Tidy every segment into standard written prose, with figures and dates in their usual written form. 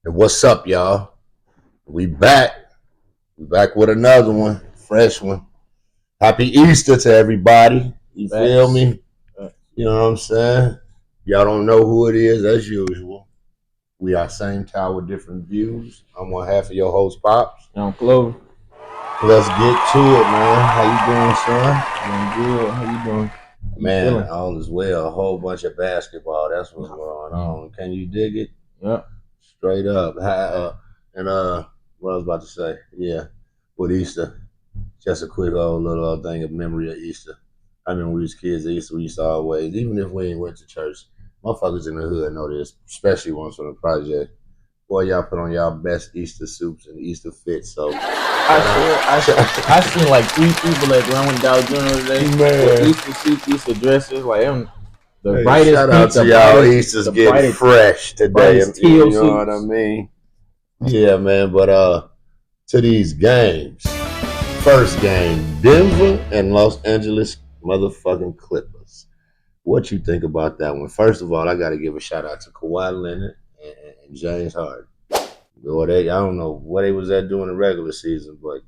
And what's up, y'all? We back. We back with another one, fresh one. Happy Easter to everybody. You feel me? You know what I'm saying? Y'all don't know who it is, as usual. We are same tower, different views. I'm one half of your host, Pops. I'm Clover. Let's get to it, man. How you doing, son? I'm good. How you doing? Man, all is well. A whole bunch of basketball. That's what's going on. Can you dig it? Yep. Straight up. What I was about to say, yeah, with Easter, just a quick little thing of memory of Easter. I remember when we was kids, Easter, we used to always, even if we ain't went to church, motherfuckers in the hood know this, especially ones from the project. Boy, y'all put on y'all best Easter suits and Easter fits. So I seen like 3 people like when I went to Dollar General today with Easter suits, Easter dresses, like them. The brightest shout out to y'all. Easter's getting fresh today. You know what I mean? Yeah, man. But to these games. First game, Denver and Los Angeles motherfucking Clippers. What you think about that one? First of all, I got to give a shout out to Kawhi Leonard and James Harden. I don't know what they was at doing the regular season, but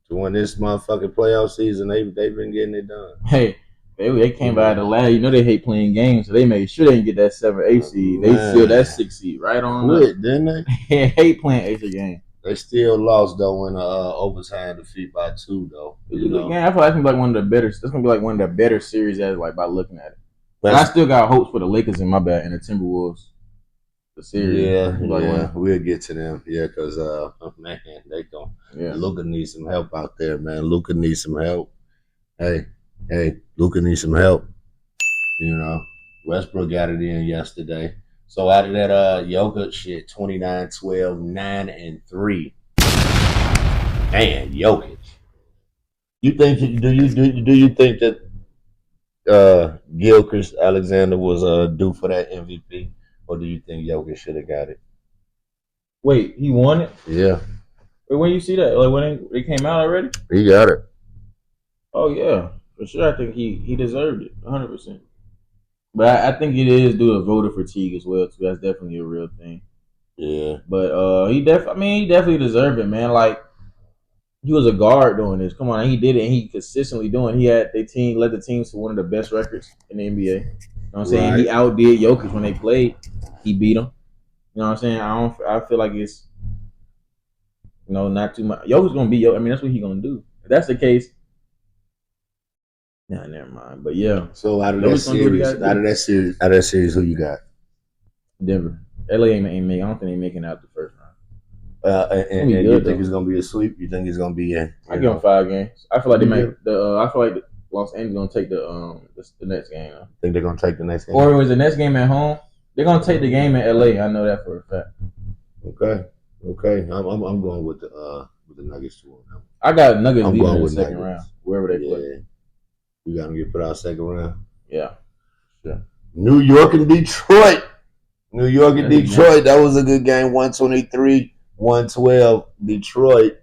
during this motherfucking playoff season, they've been getting it done. Hey, they came by the last. You know they hate playing games, so they made sure they didn't get that 7 8 seed. They sealed that 6 seed right on. Quit, didn't they? Hate playing extra games. They still lost though in overtime defeat by 2 though. You know? I feel like it's gonna be like one of the better. It's gonna be like one of the better series as like by looking at it. But I still got hopes for the Lakers in my bet and the Timberwolves. The series. Yeah, we'll get to them. Yeah, because man, they gon' Luka needs some help out there, man. Luka needs some help. Hey, Luka needs some help. You know, Westbrook got it in yesterday. So out of that Jokic shit, 29, 12, 9, and 3. Man, Jokic. Do you think that Gilchrist Alexander was due for that MVP? Or do you think Jokic should have got it? Wait, he won it? Yeah. Wait, when you see that? Like when it came out already? He got it. Oh yeah, for sure. I think he deserved it, 100%. But I think it is due to voter fatigue as well too. That's definitely a real thing. Yeah. But he definitely deserved it, man. Like he was a guard doing this. Come on, he did it, and he consistently doing. He had led the team to one of the best records in the NBA. You know what I'm saying? Right. He outdid Jokic when they played. He beat him. You know what I'm saying? I feel like it's not too much. Jokic's gonna beat Jokic. I mean, that's what he's gonna do. If that's the case. Nah, never mind. But yeah. So out of that series, who you got? Denver. LA ain't making. I don't think they're making out the first round. And you think it's gonna be a sweep? You think it's gonna be in? I give them 5 games. I feel like they make the. I feel like Los Angeles gonna take the next game. Think they're gonna take the next game? Or it was the next game at home. They're gonna take the game in LA. I know that for a fact. Okay. I'm going with the Nuggets too. I got Nuggets leading in the second round, wherever they play. You got them get put out second round. Yeah. Sure. New York and Detroit. That was a good game. 123-112. Detroit.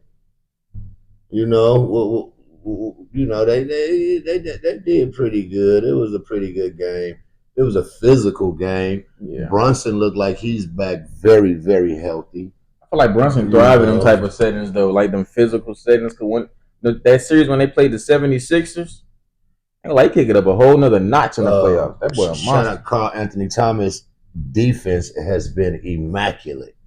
They did pretty good. It was a pretty good game. It was a physical game. Yeah. Brunson looked like he's back very, very healthy. I feel like Brunson thrived in them type of settings though, like them physical settings. Cause that series when they played the 76ers. Like kick it up a whole nother notch in the playoffs. That boy a monster. Shout out Karl Anthony Thomas. Defense has been immaculate.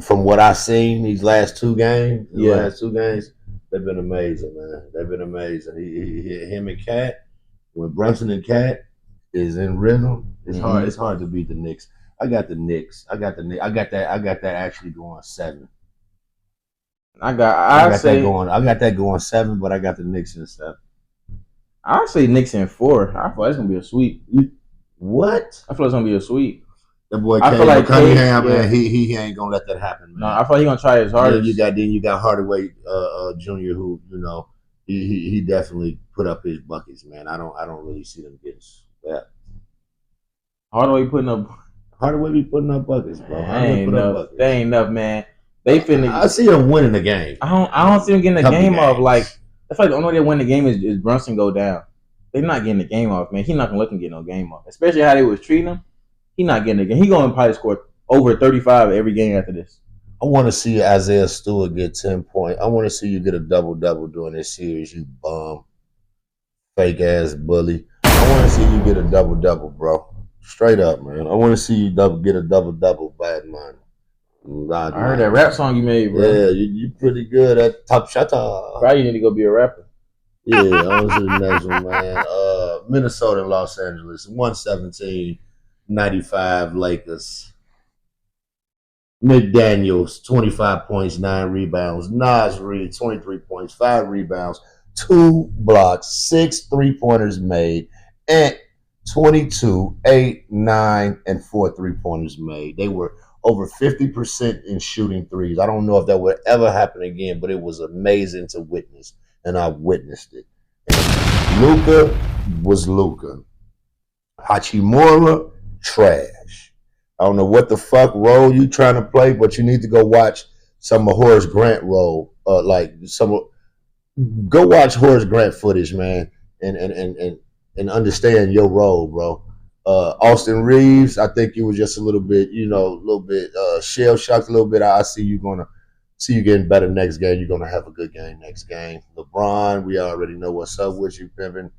From what I've seen these last 2 games, they've been amazing, man. They've been amazing. Him and Cat, when Brunson and Cat is in rhythm, it's hard. It's hard to beat the Knicks. I got the Knicks. I got that actually going 7. I got that going 7, but I got the Knicks in 7. I'll say Knicks in 4. I feel like it's gonna be a sweep. What? I feel it's gonna be a sweep. That boy Cunningham, man, he ain't gonna let that happen, man. No, I feel like he's gonna try his hardest. You got Hardaway Jr., who he definitely put up his buckets, man. I don't really see them getting swept. Hardaway be putting up buckets, bro. That ain't enough, man. They finna. I see them winning the game. I don't see them getting the game off. Like I feel like the only way they win the game is Brunson go down. They're not getting the game off, man. He's not gonna let them get no game off, especially how they was treating him. He's not getting the game. He's gonna probably score over 35 every game after this. I want to see Isaiah Stewart get 10 points. I want to see you get a double-double during this series, you bum. Fake-ass bully. I want to see you get a double-double, bro. Straight up, man. I want to see you get a double-double, bad man. I heard that rap song you made, bro. Yeah, you pretty good at Top Shata. Probably need to go be a rapper. Yeah, on to the next one, man. Minnesota and Los Angeles, 117-95 Lakers. McDaniels, 25 points, 9 rebounds. Nas Reed, 23 points, 5 rebounds, 2 blocks, 6 3-pointers made, and 22, 8, 9, and 4 3-pointers made. They were over 50% in shooting threes. I don't know if that would ever happen again, but it was amazing to witness, and I witnessed it. And Luka was Luka. Hachimura, trash. I don't know what the fuck role you trying to play, but you need to go watch some of Horace Grant role. Go watch Horace Grant footage, man, and understand your role, bro. Austin Reeves, I think you was just a little bit, shell shocked a little bit. I see you getting better next game. You're gonna have a good game next game. LeBron, we already know what's up with you, pimping.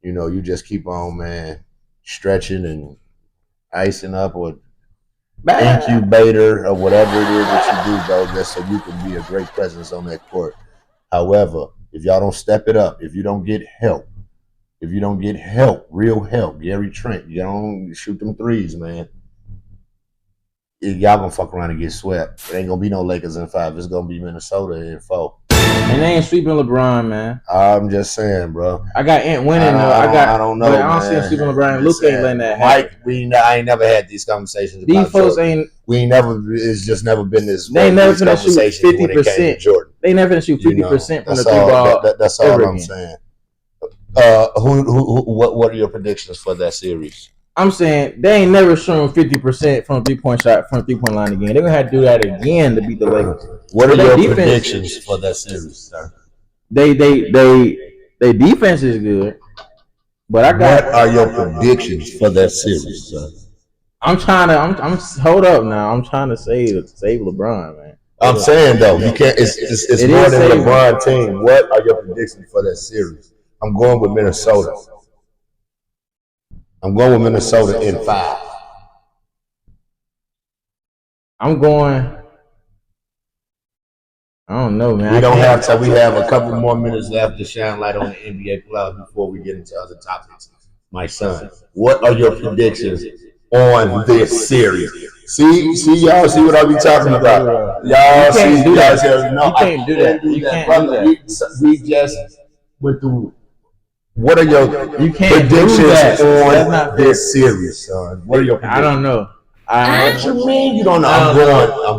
You just keep on, man, stretching and icing up or incubator or whatever it is that you do, bro, just so you can be a great presence on that court. However, if y'all don't step it up, if you don't get help, real help, Gary Trent, you don't shoot them threes, man. Y'all gonna fuck around and get swept. It ain't gonna be no Lakers in 5. It's gonna be Minnesota in 4. And they ain't sweeping LeBron, man. I'm just saying, bro. I got Ant winning. I don't know. But I don't see him sweeping LeBron. Luke ain't letting that happen. Mike, I ain't never had these conversations. These folks ain't. It's just never been this. They never finna shoot 50%. They never finna shoot 50% from the 3-ball. That's all I'm saying. What are your predictions for that series? I'm saying they ain't never shown 50% from a 3-point shot from 3-point line again. They're gonna have to do that again to beat the Lakers. What are your predictions for that series, sir? They defense is good, but what are your predictions for that series, sir? I'm hold up now. I'm trying to save LeBron, man. I'm saying though, you can't. It's more than LeBron team. What are your predictions for that series? I'm going with Minnesota. I'm going with Minnesota in 5. I'm going. I don't know, man. We don't have to. We have a couple more minutes left to shine light on the NBA playoffs before we get into other topics. My son, what are your predictions on this series? See, y'all see what I be talking about. Y'all see, you can't do that. You can't do that. We just went through. What are your predictions on this series, son? What are your predictions? I don't know. What you mean you don't know? I'm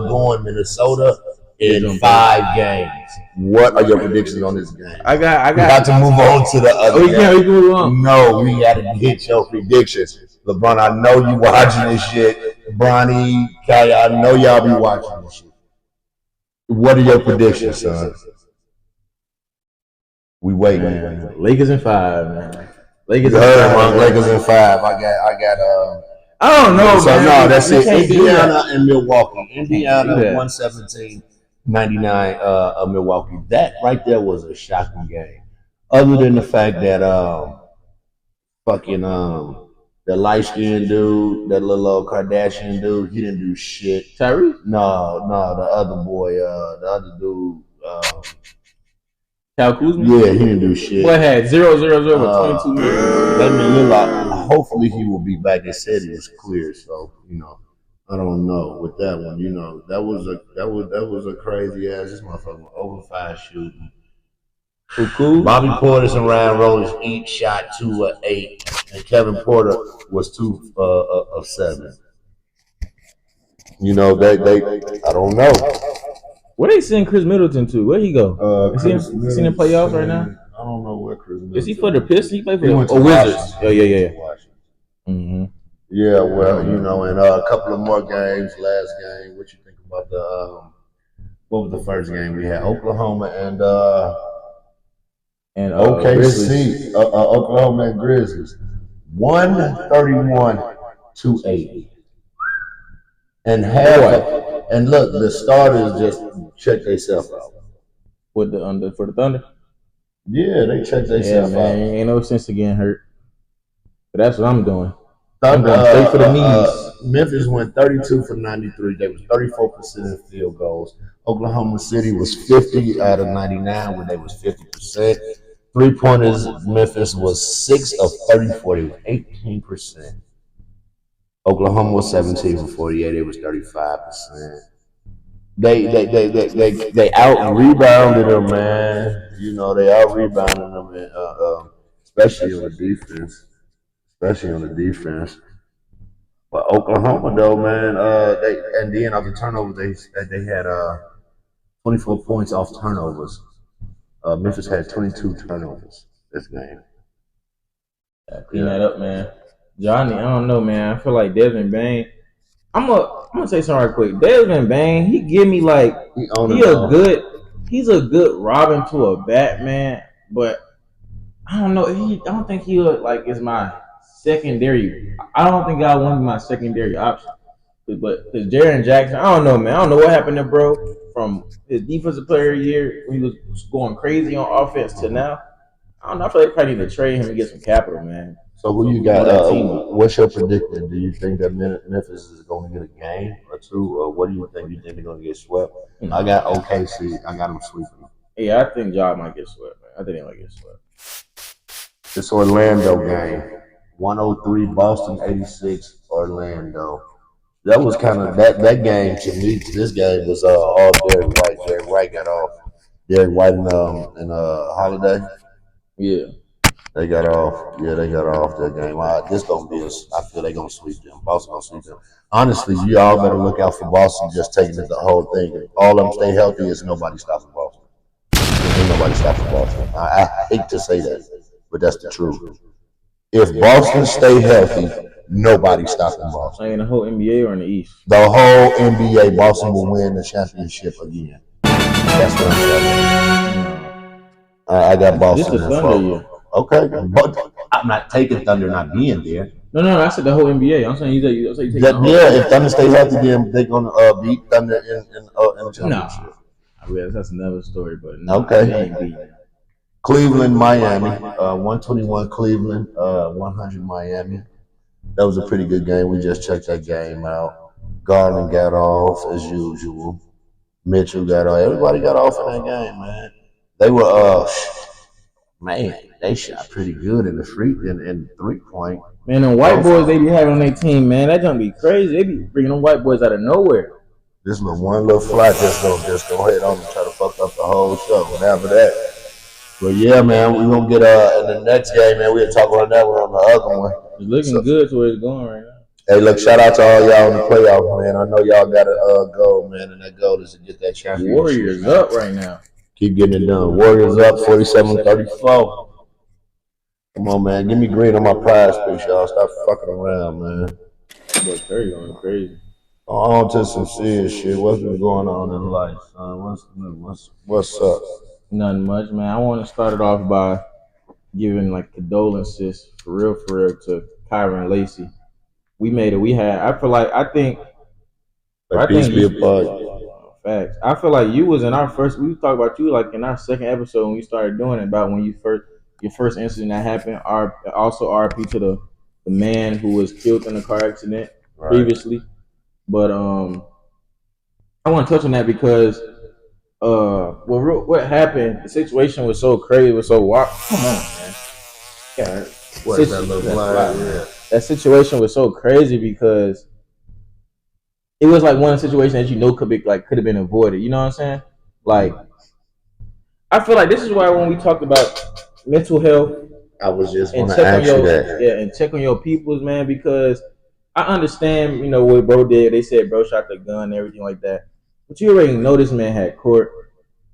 going Minnesota in 5 games. What are your predictions on this game? I got. We got to move on to the other. We can move on. No, we got to hit your predictions. LeBron, I know you watching this shit. Bronny, Kai, I know y'all be watching this shit. What are your predictions, son? We wait, man. Lakers in 5, man. Lakers in 5. I got. I don't know, so man. No, that's it. Indiana and Milwaukee. Indiana 117-99 of Milwaukee. That right there was a shocking game. Other than the fact that the light skinned dude, that little old Kardashian dude, he didn't do shit. Tyrese? No, the other boy, the other dude. Kyle Kuzma? Yeah, he didn't do shit. Boy had 0-0-0 with 22 minutes. Let me look. Hopefully he will be back. They said he was clear, so I don't know with that one. That was a crazy ass. This motherfucker over 5 shooting. Cool. Bobby Portis and Ryan Rose each shot 2 of 8, and Kevin Porter was 2 of 7. They I don't know. Where they send Chris Middleton to? Where he go? Is he in the playoffs right now? I don't know where Chris Middleton is. He for the Pistons? He play for the Wizards. Yeah. Mm-hmm. Yeah, well, and a couple of more games. Last game, what you think about what was the first game we had? Oklahoma and OKC. Oklahoma and Grizzlies. 131-80. And and look, the starters just check themselves out. With the under for the Thunder. Yeah, they check Yeah, themselves man, out. ain't no sense of getting hurt. But that's what I'm doing. I'm Thunder, going straight for the knees. Memphis went 32 for 93. They was 34% in field goals. Oklahoma City was 50 out of 99, where they was 50%. 3 pointers, Memphis was 6 of 34. They was 18%. Oklahoma was 17 for 48. It was 35%. They out rebounded them, man. You know, they out rebounded them, especially on the defense. Especially on the defense. But Oklahoma though, man, they and then off the turnover they had 24 points off turnovers. Memphis had 22 turnovers this game. Clean that up, man. Johnny, I don't know, man. I feel like Desmond Bain. I'm gonna say something right quick. Desmond Bain, he give me like he's a good Robin to a Batman, but I don't know. I don't think he like is my secondary. I don't think I want to be my secondary option. But because Jaren Jackson, I don't know, man. I don't know what happened to bro from his defensive player year when he was going crazy on offense to now. I don't know. I feel like they probably need to trade him and get some capital, man. So who you got? What's your prediction? Do you think that Memphis is going to get a game or two, or what do you think? You think they're going to get swept? I got OKC. I got them sweeping. Yeah, I think Ja might get swept, man. I think they might get swept. This Orlando game, 103 Boston, 86 Orlando. That was kind of that game to me. This game was all Derek White. Derek White got off. Derek White and Holiday. Yeah. They got off. Yeah, they got off that game. This gonna be. I feel they gonna sweep them. Boston gonna sweep them. Honestly, you all better look out for Boston just taking it the whole thing. If all of them stay healthy, is nobody stopping Boston. Ain't nobody stopping Boston. I hate to say that, but that's the truth. If Boston stay healthy, nobody stopping Boston. Like in the whole NBA or in the East? The whole NBA, Boston will win the championship again. That's what I'm telling you. I got Boston. This is Thunder year. Okay, but I'm not taking Thunder not being there. No, I said the whole NBA. I'm saying you take if Thunder stay healthy, then they're gonna beat Thunder in the championship. No, that's another story. But okay, they ain't beating. Cleveland, Miami, 121 Cleveland, 100 Miami. That was a pretty good game. We just checked that game out. Garland got off as usual. Mitchell got off. Everybody got off in that game, man. They were man, they shot pretty good in the in 3-point. Man, them white boys they be having on their team, man, that don't be crazy. They be bringing them white boys out of nowhere. This one little fly just go ahead on and try to fuck up the whole show. And after that, but yeah, man, we gonna get in the next game, man. We'll talk about that one on the other one. It's looking good to where it's going right now. Hey, look, shout out to all y'all in the playoffs, man. I know y'all got a goal, man, and that goal is to get that championship. Warriors up right now. Keep getting it done. Warriors up 47-34. Come on, man. Give me green on my prize picks, y'all. Stop fucking around, man. But Curry going crazy. On to some serious shit. What's been going on in life, son? What's up? Nothing much, man. I want to start it off by giving like condolences for real to Kyren and Lacy. We made it. I think be a part. Facts. I feel like you was in our first. We talked about you like in our second episode when we started doing it about when your first incident that happened. Also RP to the man who was killed in a car accident previously. But I want to touch on that because what happened? The situation was so crazy. It was so wild. Come on, man. That situation was so crazy because it was like one situation that could have been avoided. You know what I'm saying? Like, I feel like this is why when we talked about mental health, I was just want to ask you that. Yeah, and check on your peoples, man, because I understand, what bro did. They said bro shot the gun and everything like that. But you already know this man had court.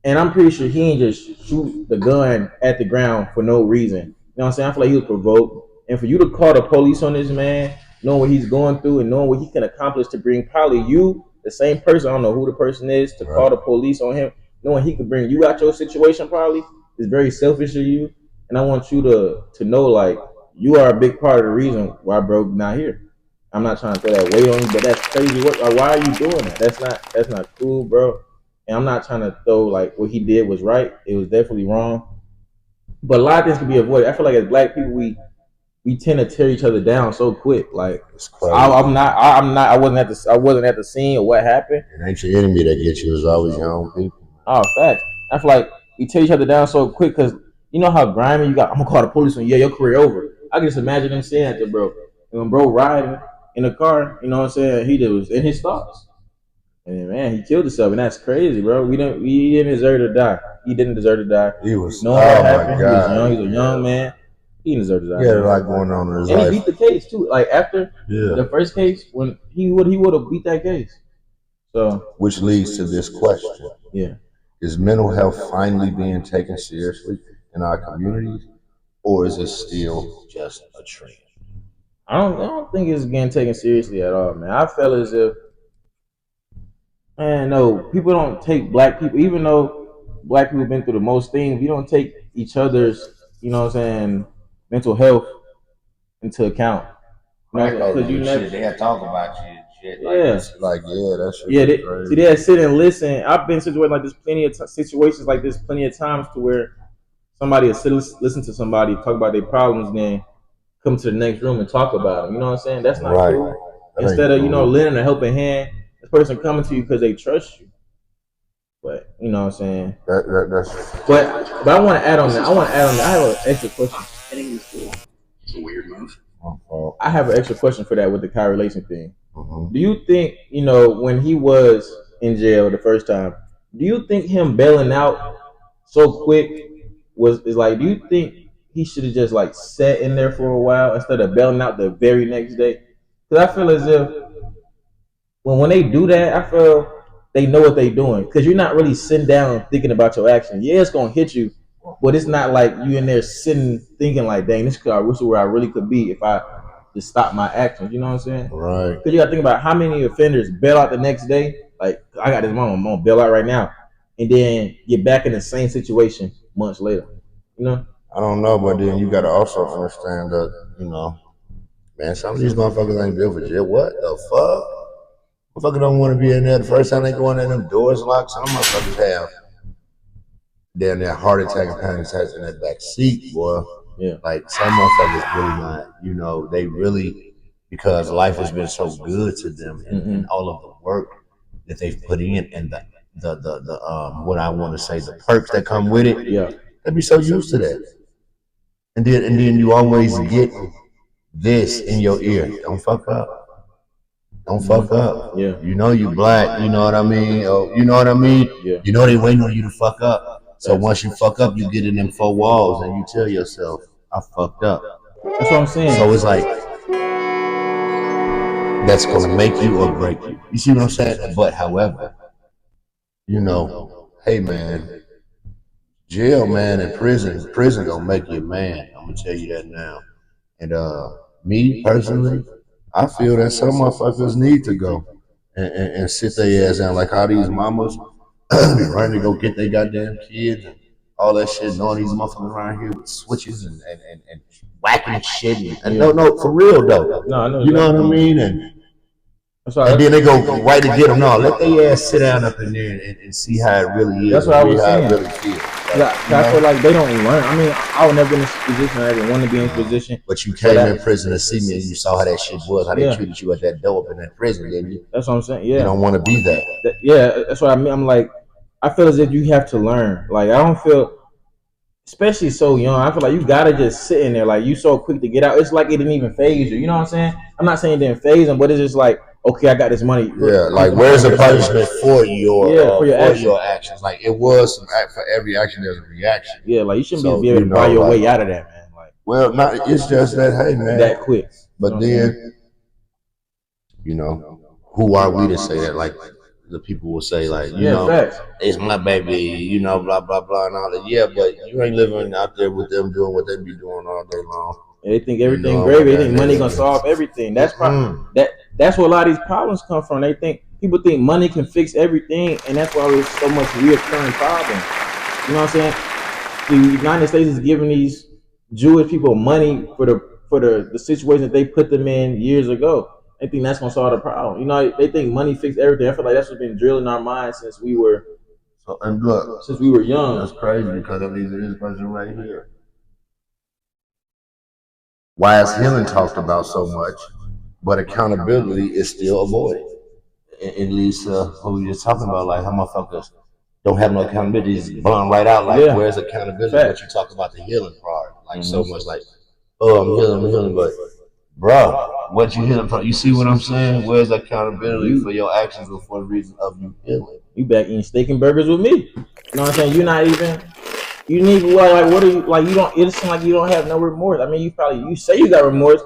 And I'm pretty sure he didn't just shoot the gun at the ground for no reason. You know what I'm saying? I feel like he was provoked. And for you to call the police on this man, knowing what he's going through and knowing what he can accomplish to bring probably you, the same person, I don't know who the person is, to call the police on him, knowing he could bring you out your situation probably, is very selfish of you. And I want you to know, like, you are a big part of the reason why bro not here. I'm not trying to throw that weight on you, but that's crazy work. Like, why are you doing that? That's not cool, bro. And I'm not trying to throw like what he did was right. It was definitely wrong. But a lot of things can be avoided. I feel like as black people, we tend to tear each other down so quick. Like I wasn't at the scene of what happened. It ain't your enemy that gets you. It's always your own people. Oh, facts. I feel like we tear each other down so quick because you know how grimy you got. I'm gonna call the police when your career over. I can just imagine them saying that to bro. And when bro riding in the car, you know what I'm saying? He was in his thoughts. And man, he killed himself, and that's crazy, bro. We didn't deserve to die. He didn't deserve to die. He was no what happened. He was young. He was a young man. He didn't deserve to die. He had a lot going on in his life. And he beat the case too. Like after the first case, when he would have beat that case. So which leads to this question. Yeah. Is mental health finally being taken seriously in our communities, or is it still just a trend? I don't think it's getting taken seriously at all, man. I feel as if, man, no, people don't take black people, even though black people have been through the most things, we don't take each other's, you know what I'm saying, mental health into account. Because they had talk about you. Shit, that shit. Yeah, they had sit and listen. I've been in situations like this plenty of times to where somebody will sit listen to somebody talk about their problems, and then come to the next room and talk about them. You know what I'm saying? That's not cool. Instead of lending a helping hand, this person coming to you because they trust you. But you know what I'm saying? That's. But I want to add on that. I have an extra question. It's a weird move. I have an extra question for that with the Kyren Lacy thing. Mm-hmm. Do you think, when he was in jail the first time, do you think him bailing out so quick is like, do you think he should have just like sat in there for a while instead of bailing out the very next day? Because I feel as if when they do that, I feel they know what they're doing. Because you're not really sitting down thinking about your actions. Yeah, it's going to hit you, but it's not like you in there sitting thinking like, dang, this is where I really could be if I just stop my actions. You know what I'm saying? Right. Because you got to think about how many offenders bail out the next day. Like, I got this mom, I'm going to bail out right now. And then get back in the same situation months later. You know? I don't know, but then you got to also understand that, man, some of these motherfuckers ain't built for jail. What the fuck? Motherfucker don't want to be in there. The first time they go in there, them doors locked. Some motherfuckers have damn near heart attack and panic attacks in that back seat, boy. Yeah. Like some motherfuckers really not, they really, because life has been so good to them and all of the work that they've put in and the what I want to say, the perks that come with it. Yeah. They be so used to that. And then you always get this in your ear. Don't fuck up. Don't fuck up. Yeah. You know you black, you know what I mean? Or, you know what I mean? Yeah. You know they waiting on you to fuck up. So once you fuck up, you get in them 4 walls and you tell yourself, I fucked up. That's what I'm saying. So it's like, that's gonna make you or break you. You see what I'm saying? But however, hey man, jail, man, and prison gonna make you a man. I'm gonna tell you that now. And me personally, I feel that some motherfuckers need to go and sit their ass down, like how these mamas be running to go get their goddamn kids and all that shit, knowing these motherfuckers around here with switches and whacking shit. And no, for real though. No, I know. You know what I mean? And then they go right to get them. No, let their ass sit down up in there and see how it really is. That's what I was saying. How it really feels. I feel like they don't learn. I mean, I would never be in this position. I didn't want to be in this position. But you came in prison to see me and you saw how that shit was, how they treated you at that door up in that prison, didn't you? That's what I'm saying. Yeah. You don't want to be that. That's what I mean. I'm like, I feel as if you have to learn. Like, I don't feel, especially so young, I feel like you gotta just sit in there. Like, you so quick to get out. It's like it didn't even phase you. You know what I'm saying? I'm not saying it didn't phase them, but it's just like, okay, I got this money. Yeah, like where's the punishment for your actions? Like it was for every action there's a reaction. Yeah, like you shouldn't be able to buy your way out of that, man. Like, well, not it's just that, hey man, that quick. But then, who are we to say that? Like the people will say, like, facts. It's my baby, blah blah blah and all that. Yeah, but you ain't living out there with them doing what they be doing all day long. They think everything gravy. They think money gonna solve everything. That's that's where a lot of these problems come from. People think money can fix everything, and that's why there's so much reoccurring problems. You know what I'm saying? The United States is giving these Jewish people money for the situation that they put them in years ago. they think that's gonna solve the problem. You know, they think money fixes everything. I feel like that's what's been drilled in our minds since we were young. That's crazy because of this person right here. Why is healing talked about so much, but accountability is still avoided? At least what we just talking about, like how motherfuckers don't have no accountability, just burn right out. Like, where's accountability? But you talk about the healing part, like so much, like, oh, I'm healing, but bro, what you healing from? You see what I'm saying? Where's accountability for your actions or for the reason of you healing? You back eating steak and burgers with me. You know what I'm saying? You're not even. You need like what are you like? You don't. It seems like you don't have no remorse. I mean, you say you got remorse,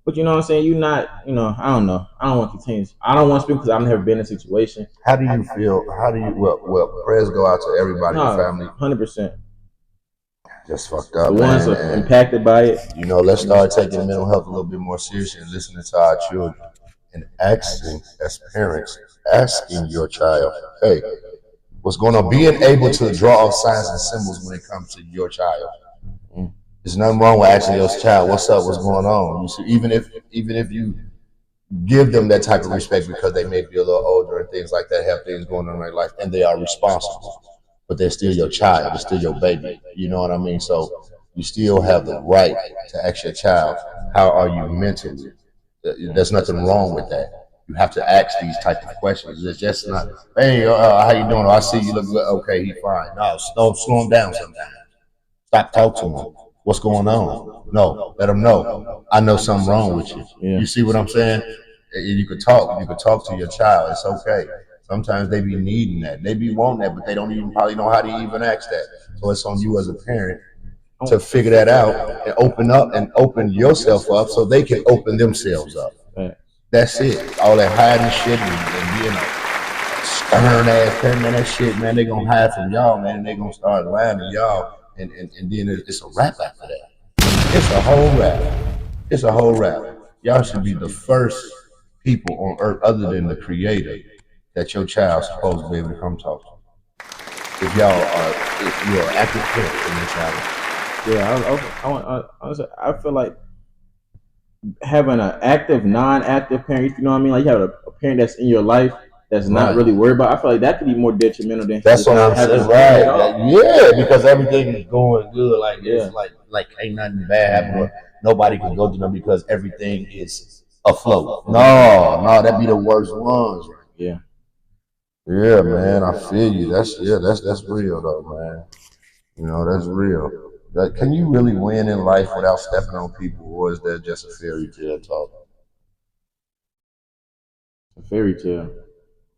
but you know what I'm saying. You're not. You know, I don't know. I don't want to continue. I don't want to speak because I've never been in a situation. How do you feel? How do you? Well, prayers go out to everybody in the family. 100%. Just fucked up. The ones that are impacted by it. You know, let's start taking mental health a little bit more seriously and listening to our children and asking, as parents, asking your child, hey, what's going on? Being able to draw off signs and symbols when it comes to your child. There's nothing wrong with asking your child, what's up, what's going on? You see, even if you give them that type of respect because they may be a little older and things like that, have things going on in their life, and they are responsible. But they're still your child, they're still your baby. You know what I mean? So you still have the right to ask your child, how are you mentally? There's nothing wrong with that. You have to ask these types of questions. It's just not, hey, how you doing? I see you look good. Okay, he's fine. No, slow him down sometimes. Stop talking to him. What's going on? No, let him know. I know something wrong with you. You see what I'm saying? You could talk. You could talk to your child. It's okay. Sometimes they be needing that. They be wanting that, but they don't even probably know how to even ask that. So it's on you as a parent to figure that out and open up and open yourself up so they can open themselves up. That's it. All that hiding shit and being a stern ass parent, man, that shit, man, they gonna hide from y'all, man, and they gonna start lying to y'all, and then it's a wrap after that. It's a whole wrap. It's a whole wrap. Y'all should be the first people on earth, other than the creator, that your child's supposed to be able to come talk to. If you're an active parent in your child. Yeah, I feel like having an active, non-active parent, you know what I mean? Like you have a parent that's in your life that's not really worried about. I feel like that could be more detrimental than that's what I'm saying. Right? Yeah, because everything is going good. Like it's like ain't nothing bad happening. Nobody can go to them because everything is afloat. No, that'd be the worst ones. Yeah. Yeah, man, I feel you. That's real though, man. You know, that's real. Like, can you really win in life without stepping on people, or is that just a fairy tale talk? A fairy tale.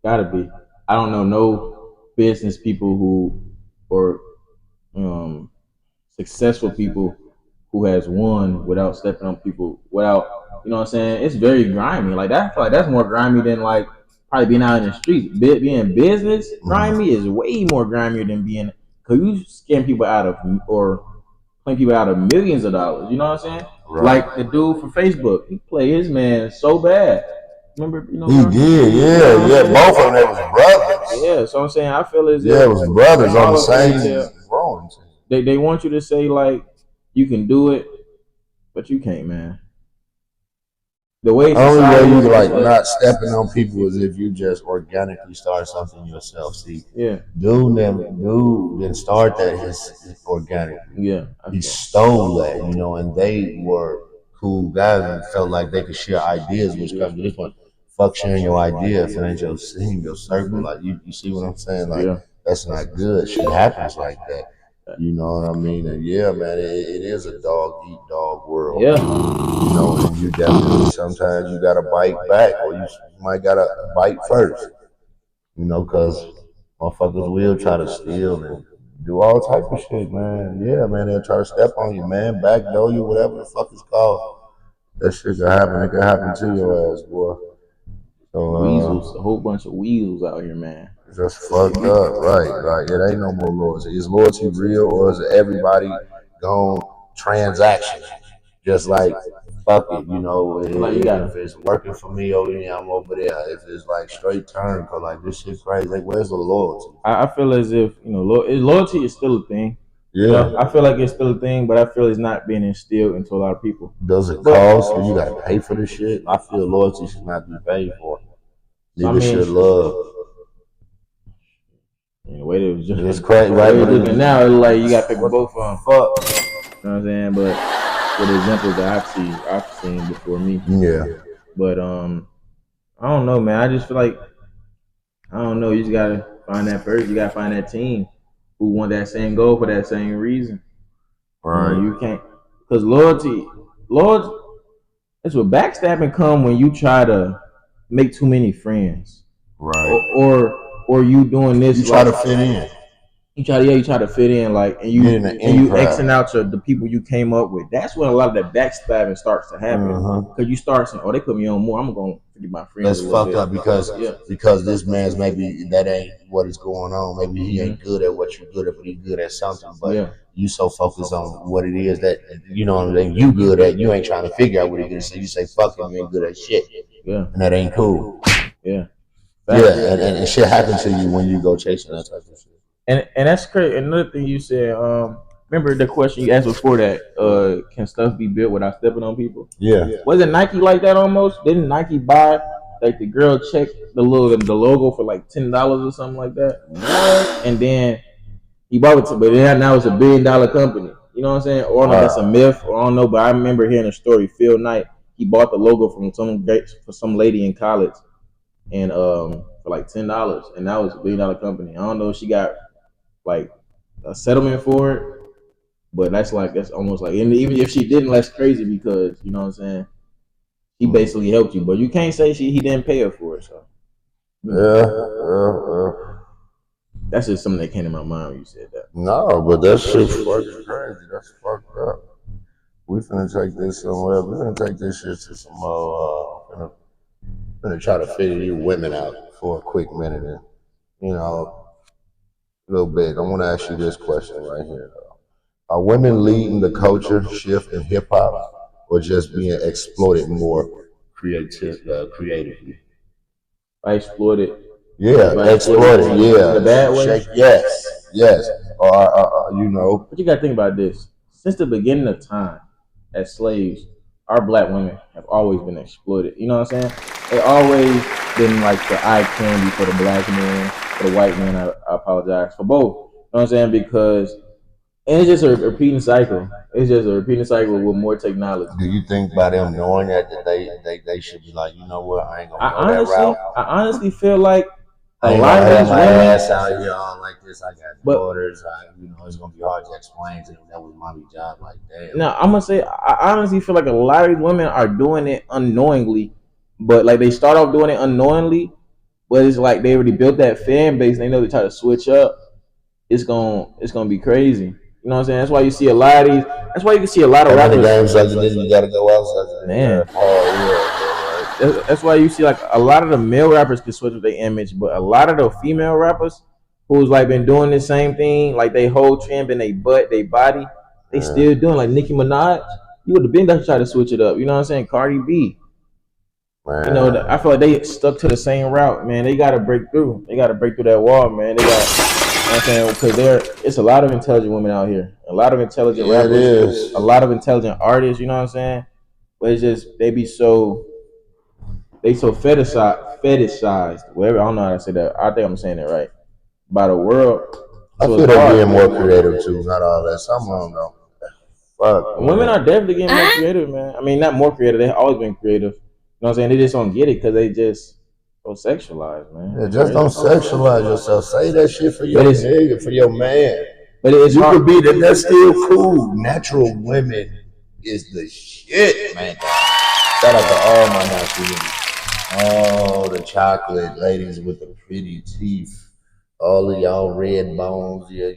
Gotta be. I don't know no business people who or successful people who has won without stepping on people, without, you know what I'm saying? It's very grimy. Like that, I feel like that's more grimy than like probably being out in the streets. Being business grimy is way more grimier than being, because you scam people out of or playing people out of millions of dollars. You know what I'm saying? Right. Like the dude for Facebook, he played his man so bad. Remember, you know, he did, yeah. Both of them was brothers. Yeah, so I'm saying I feel as if it was brothers on the same wrong. They want you to say like you can do it, but you can't, man. The way only way you like not stepping on people is if you just organically start something yourself. See, dude didn't start that his organically. Yeah, he stole that, you know, and they were cool guys and felt like they could share ideas, which comes to this one. Fuck sharing your idea if it ain't your scene, your circle. Like you see what I'm saying? Like that's not good. Shit happens like that. You know what I mean? And yeah, man, it is a dog eat dog world. Yeah. You know, and you definitely sometimes you gotta bite back, or you might gotta bite first. You know, because motherfuckers will try to steal and do all type of shit, man. Yeah, man, they'll try to step on you, man, backdoor you, whatever the fuck it's called. That shit could happen. It could happen to your ass, boy. So, weasels, a whole bunch of weasels out here, man. Just fucked up, right? Like it ain't no more loyalty. Is loyalty real, or is it everybody gone transaction? Just like fuck it, you know. If it's working for me over here, I'm over there. If it's like straight turn, cause like this shit crazy. Like where's the loyalty? I feel as if, you know, loyalty is still a thing. Yeah. You know, I feel like it's still a thing, but I feel it's not being instilled into a lot of people. Does it cost? You gotta pay for this shit. I feel loyalty should not be paid for. Neither should love. The way it was just it's crazy, right? Looking now, it's like you got to pick both of them. Fuck. You know what I'm saying? But for the examples that I've seen before me. Yeah. But I don't know, man. I just feel like I don't know. You just gotta find that person. You gotta find that team who want that same goal for that same reason. Right. You can't, because loyalty, that's what backstabbing come when you try to make too many friends. Right. Or you doing this. You try to fit in. You try to fit in, like, and you Xing out the people you came up with. That's when a lot of that backstabbing starts to happen. Because you start saying, "Oh, they put me on more. I'm gonna forget my friends." That's fucked up because this man's maybe that ain't what is going on. Maybe he ain't good at what you're good at, but he's good at something. But you so focused on what it is that you know that you good at, you ain't trying to figure out what he good at. So you say, "Fuck him, you ain't good at shit." Yeah, and that ain't cool. Yeah. And shit happens to you when you go chasing that type of shit. And that's crazy. Another thing you said, remember the question you asked before that, can stuff be built without stepping on people? Yeah. Wasn't Nike like that almost? Didn't Nike buy like the girl check the logo for like $10 or something like that? What? And then he bought it but now it's $1 billion company. You know what I'm saying? Or no, that's a myth, or I don't know, but I remember hearing a story. Phil Knight, he bought the logo from some lady in college, and for like $10, and that was $1 billion company. I don't know if she got like a settlement for it, but that's almost like, and even if she didn't, that's crazy because you know what I'm saying, he basically helped you, but you can't say he didn't pay her for it. So that's just something that came to my mind when you said that. No, but that shit's fucking crazy. That's fucked up. We finna take this somewhere. We finna take this shit to some finna try to figure you women out for a quick minute, and you know. Real big. I want to ask you this question right here. Are women leading the culture shift in hip hop, or just being exploited more creatively? Exploited. Yeah, exploited. Yeah, in a bad way. Yes. Or you know. But you got to think about this. Since the beginning of time, as slaves, our black women have always been exploited. You know what I'm saying? They always been like the eye candy for the black man. For the white man, I apologize for both. You know what I'm saying? Because it's just a repeating cycle. It's just a repeating cycle with more technology. Do you think by them knowing that they should be like, you know what, I ain't gonna go that route? I honestly feel like a lot of these women ass out here all like this. I got daughters. It's gonna be hard to explain to them that was mommy's job. Like, damn. Now I'm gonna say I honestly feel like a lot of these women are doing it unknowingly, but like they start off doing it unknowingly. But it's like they already built that fan base. They know they try to switch up. It's gonna be crazy. You know what I'm saying? That's why you see a lot of these. That's why you can see a lot of rappers. Games like this, you gotta go outside. Man. That's why you see like a lot of the male rappers can switch up their image, but a lot of the female rappers who's like been doing the same thing, like they whole trim and they butt, they body, they still doing like Nicki Minaj. You would have been there to try to switch it up. You know what I'm saying? Cardi B. Man. You know, I feel like they stuck to the same route, man. They got to break through. They got to break through that wall, man. They got, you know what I'm saying? Because it's a lot of intelligent women out here, a lot of intelligent rappers, a lot of intelligent artists. You know what I'm saying? But it's just they so fetishized. Whatever, I don't know how to say that. I think I'm saying it right. By the world. I feel they're being more creative too. Not all that. Some of them though. Fuck. Women are definitely getting more creative, man. I mean, not more creative. They've always been creative. You know what I'm saying? They just don't get it because they just so sexualized, man. Yeah, just don't sexualize yourself. Say that shit for your nigga, for your man. But it's you could be that. That's still cool. Natural women is the shit, man. Shout out to all my natural women. All the chocolate ladies with the pretty teeth. All of y'all red bones, your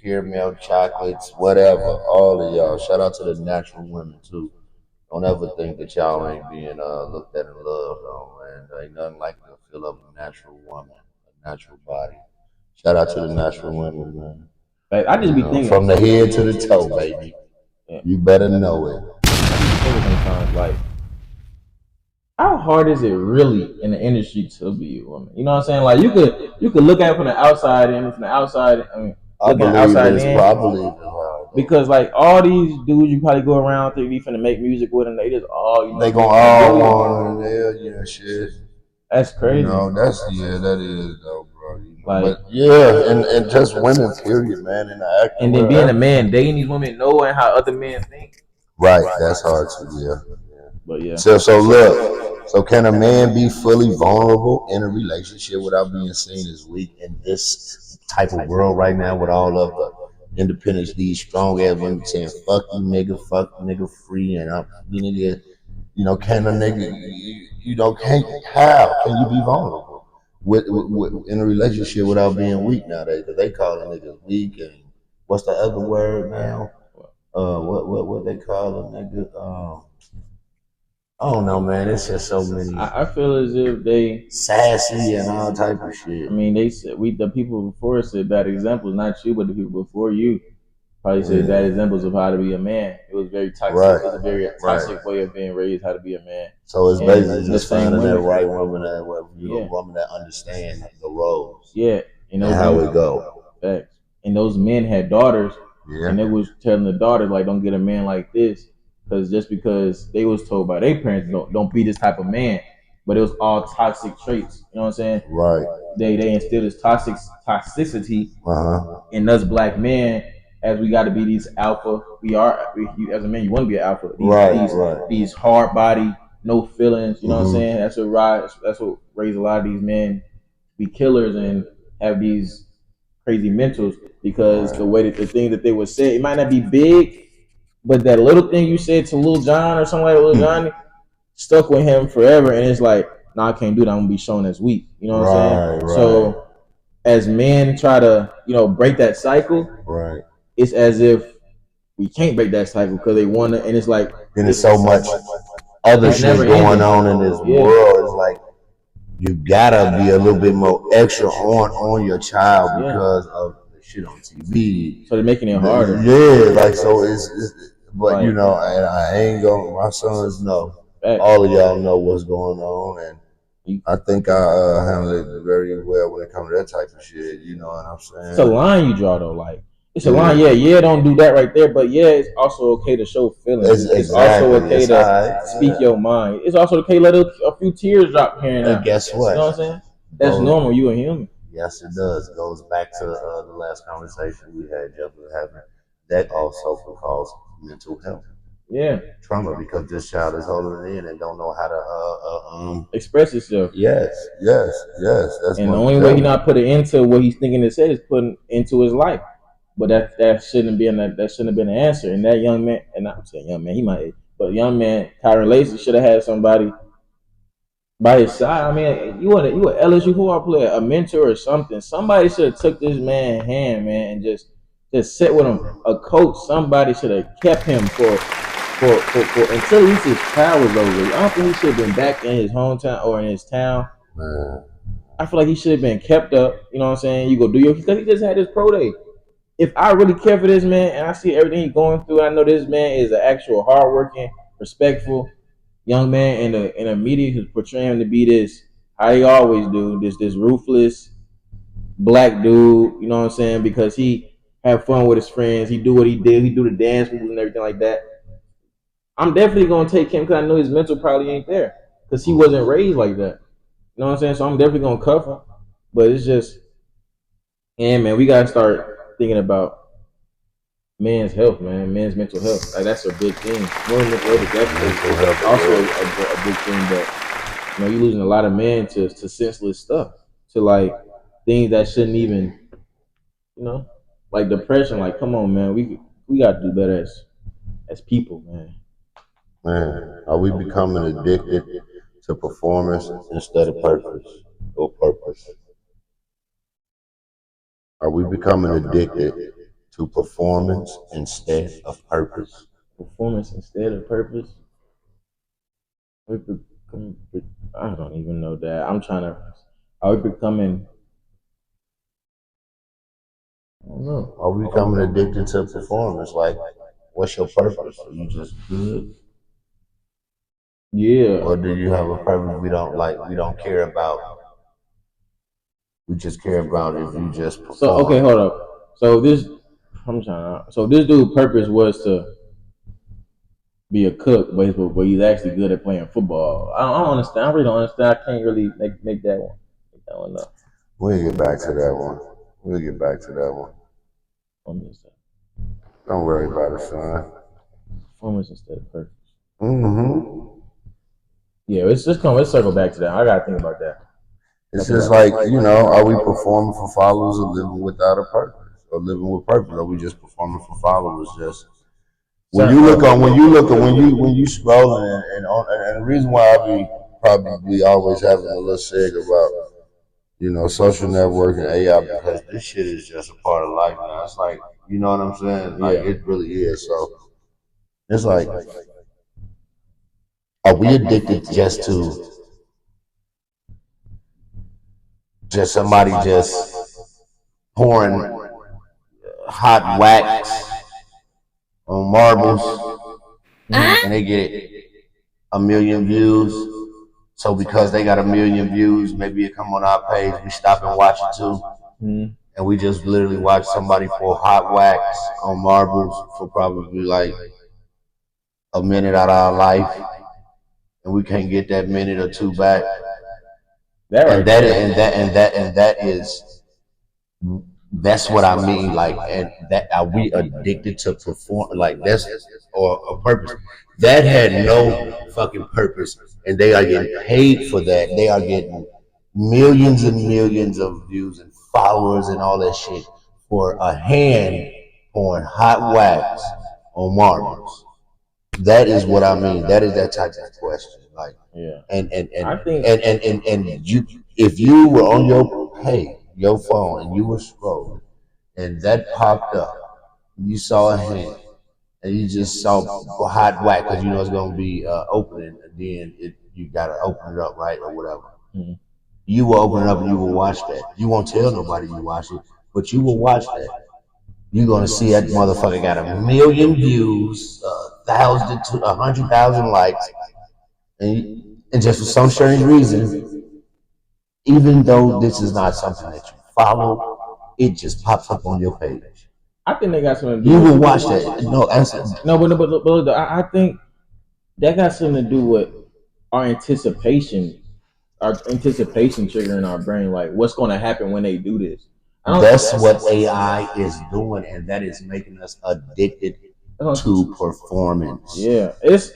caramel chocolates, whatever. All of y'all. Shout out to the natural women too. Don't ever think that y'all ain't being looked at and loved on, man. There ain't nothing like the feel of a natural woman, a natural body. Shout out to the natural women, man. Like, I just be thinking from the head to the toe, baby. Yeah. You better know it. Sometimes, like, how hard is it really in the industry to be a woman? You know what I'm saying? Like, you could look at it from the outside, and from the outside, I mean, I believe it's Because like all these dudes you probably go around think you finna make music with, and they just all they gonna all want shit. That's crazy. That is though, bro. But yeah, and just women, period, man. In the acting, and then being a man, dating these women, knowing how other men think. Right, that's hard to But yeah. So look, so can a man be fully vulnerable in a relationship without being seen as weak in this type of world right now with all of the independence, these strong ass women saying fuck nigga free and I'm can a nigga can't how can you be vulnerable with in a relationship without being weak nowadays? Because they call a nigga weak and what's the other word now? What they call a nigga? I don't know, man. It's just so many. I feel as if they sassy and all type of shit. I mean, they said the people before us said bad examples, not you, but the people before you probably said bad examples of how to be a man. It was very toxic. Right. It was a very toxic way of being raised, how to be a man. So it's basically just finding that right woman, woman that understands the roles. Yeah, and how it go. Facts. And those men had daughters, and they was telling the daughters like, don't get a man like this, because they was told by their parents don't be this type of man. But it was all toxic traits. You know what I'm saying? Right. They instilled this toxicity in us black men, as we got to be these alpha. As a man, you want to be an alpha. These hard body, no feelings. You know what I'm saying? That's what raised a lot of these men to be killers and have these crazy mentals, because the way that the thing that they would say, it might not be big, but that little thing you said to Lil Jon or something like Lil Johnny stuck with him forever, and it's like, I can't do that. I'm gonna be shown as weak. You know what I'm saying? So as men try to, break that cycle, it's as if we can't break that cycle because they want to, and it's like there's so much other shit going on in this world. It's like you gotta be a little bit more extra on your child because of the shit on TV. So they're making it harder. Yeah, like so it's but and I ain't gonna. My sons know. All of y'all know what's going on, and I think I handle it very well when it comes to that type of shit. You know what I'm saying? It's a line you draw though, like. It's a line, don't do that right there, but it's also okay to show feelings. It's also okay to speak your mind. It's also okay to let a few tears drop here and there. Guess what? You know what I'm saying? That's normal. You a human. Yes, it does. It goes back to the last conversation we had, Jeff, having. That also can cause mental health. Yeah. Trauma, because this child is holding it in and don't know how to express itself. Yes. That's and the only way he not put it into what he's thinking his head is putting into his life. But that shouldn't have been an answer. And that young man, and I'm saying young man, he might, but young man, Kyren Lacy should have had somebody by his side. I mean, you an LSU football player, a mentor or something. Somebody should have took this man's hand, man, and just sit with him. A coach, somebody should have kept him for until at least his trial was over. I don't think he should have been back in his hometown or in his town. I feel like he should have been kept up. You know what I'm saying? You go do because he just had his pro day. If I really care for this man and I see everything he's going through, I know this man is an actual hardworking, respectful young man, and the media who's portraying him to be this, how they always do, this ruthless black dude, you know what I'm saying? Because he have fun with his friends, he do what he did, he do the dance moves and everything like that. I'm definitely gonna take him because I know his mental probably ain't there because he wasn't raised like that. You know what I'm saying? So I'm definitely gonna cover him, but it's just, man, we gotta start thinking about men's health, man, men's mental health. Like that's a big thing. More than mental health is also a big thing. But you're losing a lot of men to senseless stuff, to like things that shouldn't even, like depression. Like, come on, man, we got to do better as people, man. Man, are we becoming addicted to performance instead of purpose or purpose? Are we becoming addicted to performance instead of purpose? Performance instead of purpose? I don't even know that. Are we becoming? I don't know. Are we becoming addicted to performance? Like, what's your purpose? Are you just good? Yeah. Or do you have a purpose we don't care about? We just care about if you just perform. So, okay, hold up. So this, I'm trying to. So this dude's purpose was to be a cook, but he's actually good at playing football. I don't understand. I really don't understand. I can't really make that one. Make that one up. We'll get back to that one. We'll get back to that one. Don't worry about it, son. Performance instead of purpose. Mm-hmm. Yeah, let's circle back to that. I gotta think about that. It's just like, are we performing for followers or living without a purpose? Or living with purpose? Or we just performing for followers? Just when you scrolling and the reason why I be probably always having a little seg about social network and AI because this shit is just a part of life now. It's like, you know what I'm saying? Like it really is. So it's like, are we addicted just somebody just pouring hot wax on marbles and they get a million views? So because they got a million views, maybe it come on our page, we stop and watch it too. And we just literally watch somebody pour hot wax on marbles for probably like a minute out of our life, and we can't get that minute or two back. That's what I mean. Like, and that are we addicted to perform? Like that's or a purpose that had no fucking purpose, and they are getting paid for that. They are getting millions and millions of views and followers and all that shit for a hand pouring hot wax on marbles. That is what I mean. That is that type of question. Like, and you, if you were on your phone, and you were scrolling, and that popped up, you saw a hand, and you just saw hot wax because it's gonna be opening, and then you gotta open it up, right, or whatever. You will open it up and you will watch that. You won't tell nobody you watch it, but you will watch that. You're gonna see that motherfucker got a million views, 100,000 likes, and just for some strange reason, even though this is not something that you follow, it just pops up on your page. I think they got something to do. You will watch that. But I think that got something to do with our anticipation triggering our brain, like what's going to happen when they do this. That's what AI is doing, and that is making us addicted to performance. Yeah, it's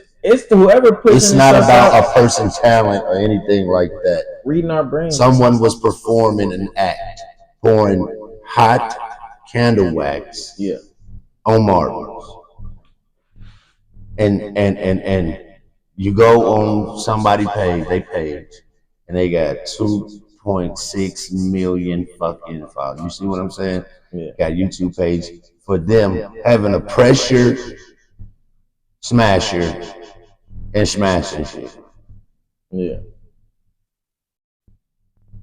to whoever puts. It's not about a person's talent or anything like that. Reading our brains. Someone was performing an act, pouring hot candle wax on marbles, and you go on somebody's page, and they got 2.6 million fucking followers. You see what I'm saying? Yeah. Got YouTube page for them having a pressure smasher and smashing shit. Yeah.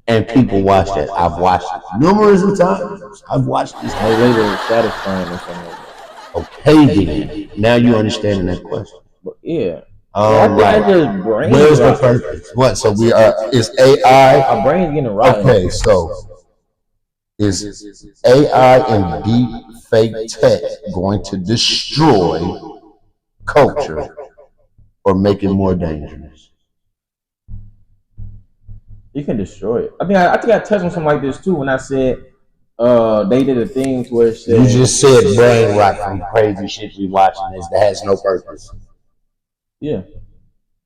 And people watch that. I've watched it numerous of times. I've watched this. Later satisfying or something like that. Okay, then. Now you understanding that question. Yeah. All right. Where's the purpose? What? So we are. Is AI? Our brain's getting right. Okay, so is AI and deep fake tech going to destroy culture or make it more dangerous? You can destroy it. I think I touched on something like this too when I said they did a thing where it said, you just said brain rot from crazy shit we watching that has no purpose. Yeah.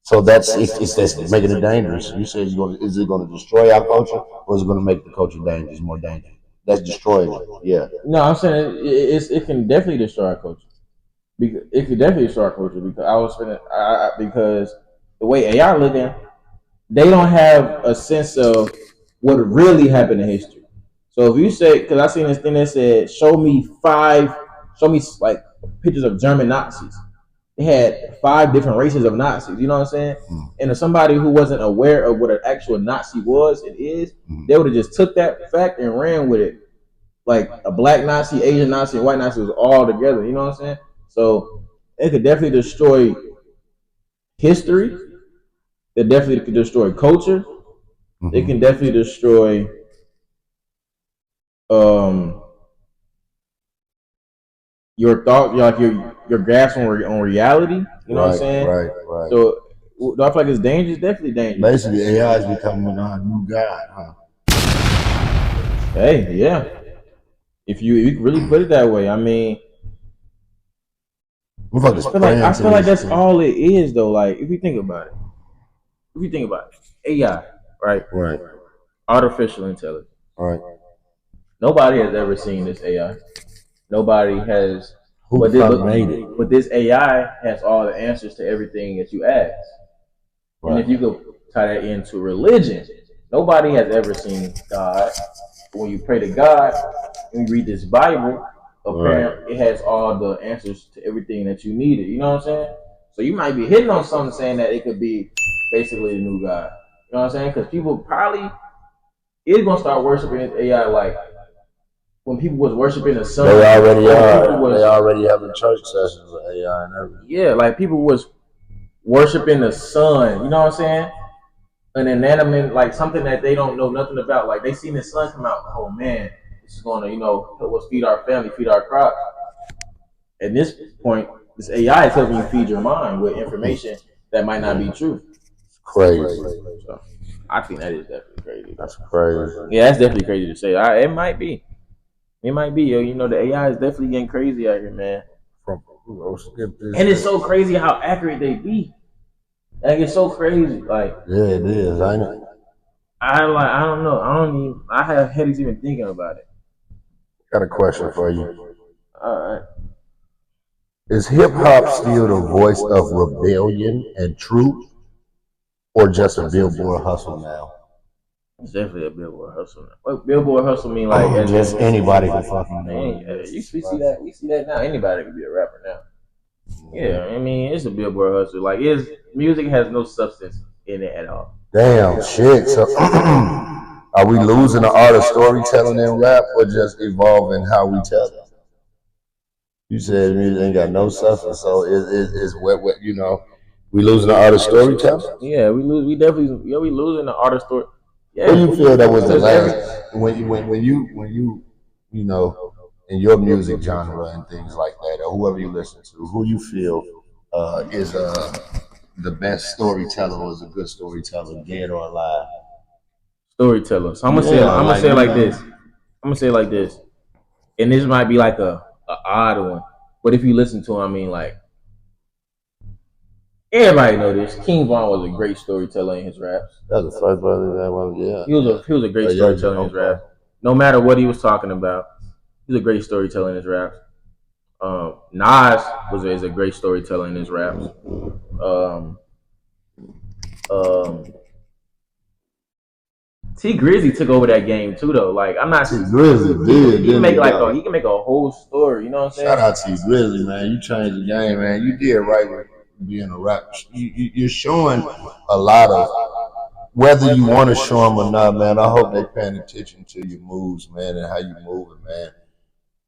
So that's making it dangerous. You said is it going to destroy our culture or is it going to make the culture more dangerous? That's destroying it. Yeah. No, I'm saying it can definitely destroy our culture. It could definitely destroy our culture because the way AI looking, they don't have a sense of what really happened in history. So if you say, because I seen this thing that said, show me like pictures of German Nazis. They had 5 different races of Nazis. You know what I'm saying? And if somebody who wasn't aware of what an actual Nazi was and is, they would have just took that fact and ran with it. Like a black Nazi, Asian Nazi, and white Nazi was all together. You know what I'm saying? So it could definitely destroy history. It definitely could destroy culture. It can definitely destroy your thought, your grasp on reality. You know what I'm saying? Right. So do I feel like it's dangerous? Definitely dangerous. Basically, AI is becoming our new god, huh? Hey, yeah. If you really put it that way, I mean, I feel like that's all it is, though. Like, if you think about it, AI, right? Right. Artificial intelligence. Right. Nobody has ever seen this AI. Nobody has. Who made it? But this AI has all the answers to everything that you ask. Right. And if you could tie that into religion, nobody has ever seen God. When you pray to God and you read this Bible, apparently it has all the answers to everything that you needed. You know what I'm saying? So you might be hitting on something saying that it could be basically the new God. You know what I'm saying? Because people probably is gonna start worshiping this AI like when people was worshiping the sun. They already are. They already having church sessions with AI and everything. Yeah, like people was worshiping the sun. You know what I'm saying? An inanimate, like something that they don't know nothing about. Like they seen the sun come out. Oh man, this is gonna, help us feed our family, feed our crops. At this point, this AI is helping you feed your mind with information that might not be true. It's crazy. So, I think that is definitely crazy. That's crazy. Yeah, that's definitely crazy to say. It might be. It might be, yo. The AI is definitely getting crazy out here, man. And it's so crazy how accurate they be. Like it's so crazy. Like yeah, it is. I know. I don't know. I have headaches even thinking about it. Got a question for you. All right. Is hip hop still the voice of rebellion and truth, or just a billboard hustle now? It's definitely a billboard hustle. What billboard hustle mean? Like just anybody can fucking do it. We see that. We see that now. Anybody can be a rapper now. Yeah, I mean it's a billboard hustle. Like music has no substance in it at all. Damn shit. So are we losing the art of storytelling in rap, or just evolving how we tell it? You said music ain't got no substance, so is what we losing the art of storytelling? Yeah, we losing the art of story. Yeah. Who you feel that was the last when you in your music genre and things like that, or whoever you listen to, who you feel is the best storyteller or is a good storyteller, dead or alive? Storyteller. So I'm gonna say it like this. I'm gonna say it like this, and this might be like a odd one, but if you listen to him, I mean, like everybody know this. King Von was a great storyteller in his raps. That was the first brother that was, yeah. He was a great storyteller in his rap. No matter what he was talking about, he was a great storyteller in his raps. Nas is a great storyteller in his raps. T Grizzly took over that game too, though. Like I'm not. T Grizzly did. He can make a whole story. You know what I'm saying? Shout out to T Grizzly, man. You changed the game, man. You did right with being a rapper. You're showing a lot of, whether you want to show them or not, man. I hope they're paying attention to your moves, man, and how you moving, man.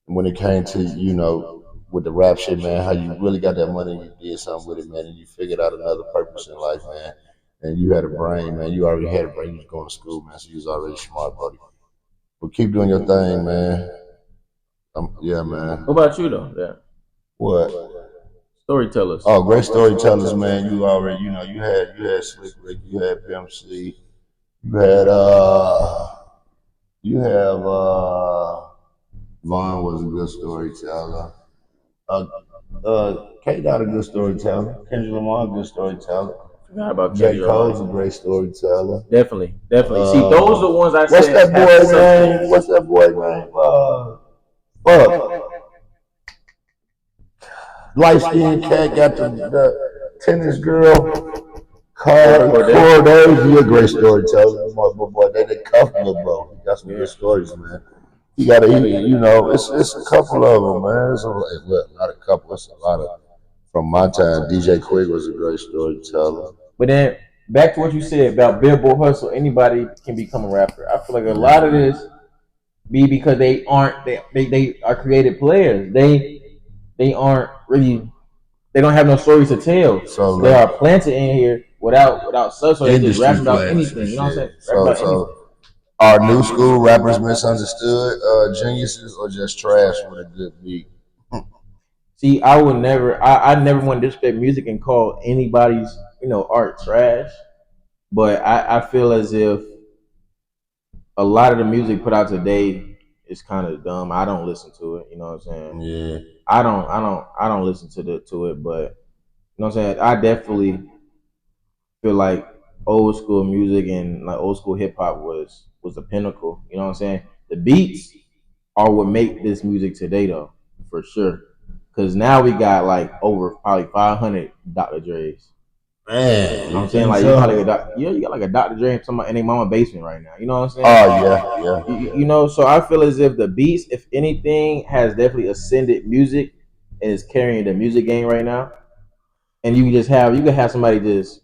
When it came to with the rap shit, man, how you really got that money and you did something with it, man, and you figured out another purpose in life, man. And you had a brain, man. You already had a brain. You was going to school, man, so you was already smart, buddy. But keep doing your thing, man. Yeah, man. What about you, though? Yeah. What? Storytellers. Oh, great storytellers, man. You already, you had Slick Rick, you had Pimp C, you have Vaughn was a good storyteller. K-Dot a good storyteller. Kendrick Lamar a good storyteller. About J. Cole's a great storyteller. Definitely. See, those are the ones I said. What's that boy name? Light skinned cat got the tennis girl. Corday, he a great storyteller. Boy, they the couple, bro. He got some good stories, man. It's a couple of them, man. Not a couple. It's a lot of. From my time, DJ Quick was a great storyteller. But then back to what you said about billboard hustle, anybody can become a rapper. I feel like a lot of this be because they are creative players. They aren't really. They don't have no stories to tell. So they are planted in here without such. So they just rap about anything. You know what I'm saying? Are new school rappers misunderstood, geniuses, or just trash with a good beat? See, I would never. I never want to disrespect music and call anybody's art trash. But I feel as if a lot of the music put out today is kind of dumb. I don't listen to it. You know what I'm saying? Yeah. I don't listen to it. But you know what I'm saying? I definitely feel like old school music and like old school hip hop was the pinnacle. You know what I'm saying? The beats are what make this music today though, for sure. Cause now we got like over probably 500 Dr. Dre's. Man, You know what I'm saying? Like you got like a Dr. Dre and somebody in their mama basement right now. You know what I'm saying? Oh yeah. So I feel as if the beats, if anything, has definitely ascended music and is carrying the music game right now. And you can have somebody just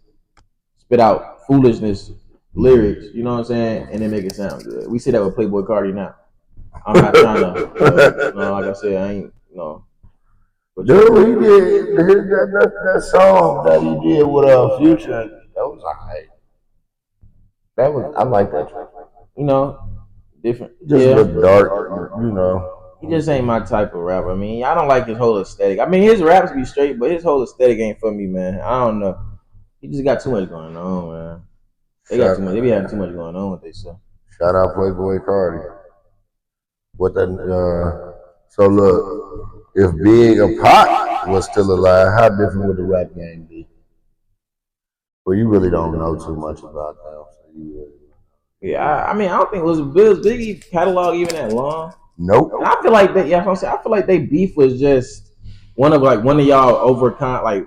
spit out foolishness lyrics, you know what I'm saying, and then make it sound good. We see that with Playboy Cardi now. I'm not trying to, like I said, I ain't, But Dude, he did that song that he did with Future. That was alright. I like that track. Different. Just Yeah. look dark, you know. He just ain't my type of rapper. I mean, I don't like his whole aesthetic. I mean, his raps be straight, but his whole aesthetic ain't for me, man. I don't know. He just got too much going on, man. They got too much. They be having too much going on with this stuff. Shout out Playboy Cardi. What that? So look, if Big or Pac was still alive, how different would the rap game be? Well, you really don't know too much about them. Yeah, I mean, I don't think it was Biggie catalog even that long. Nope. And I feel like that. Yeah, I'm saying. I feel like they beef was just one of y'all overcon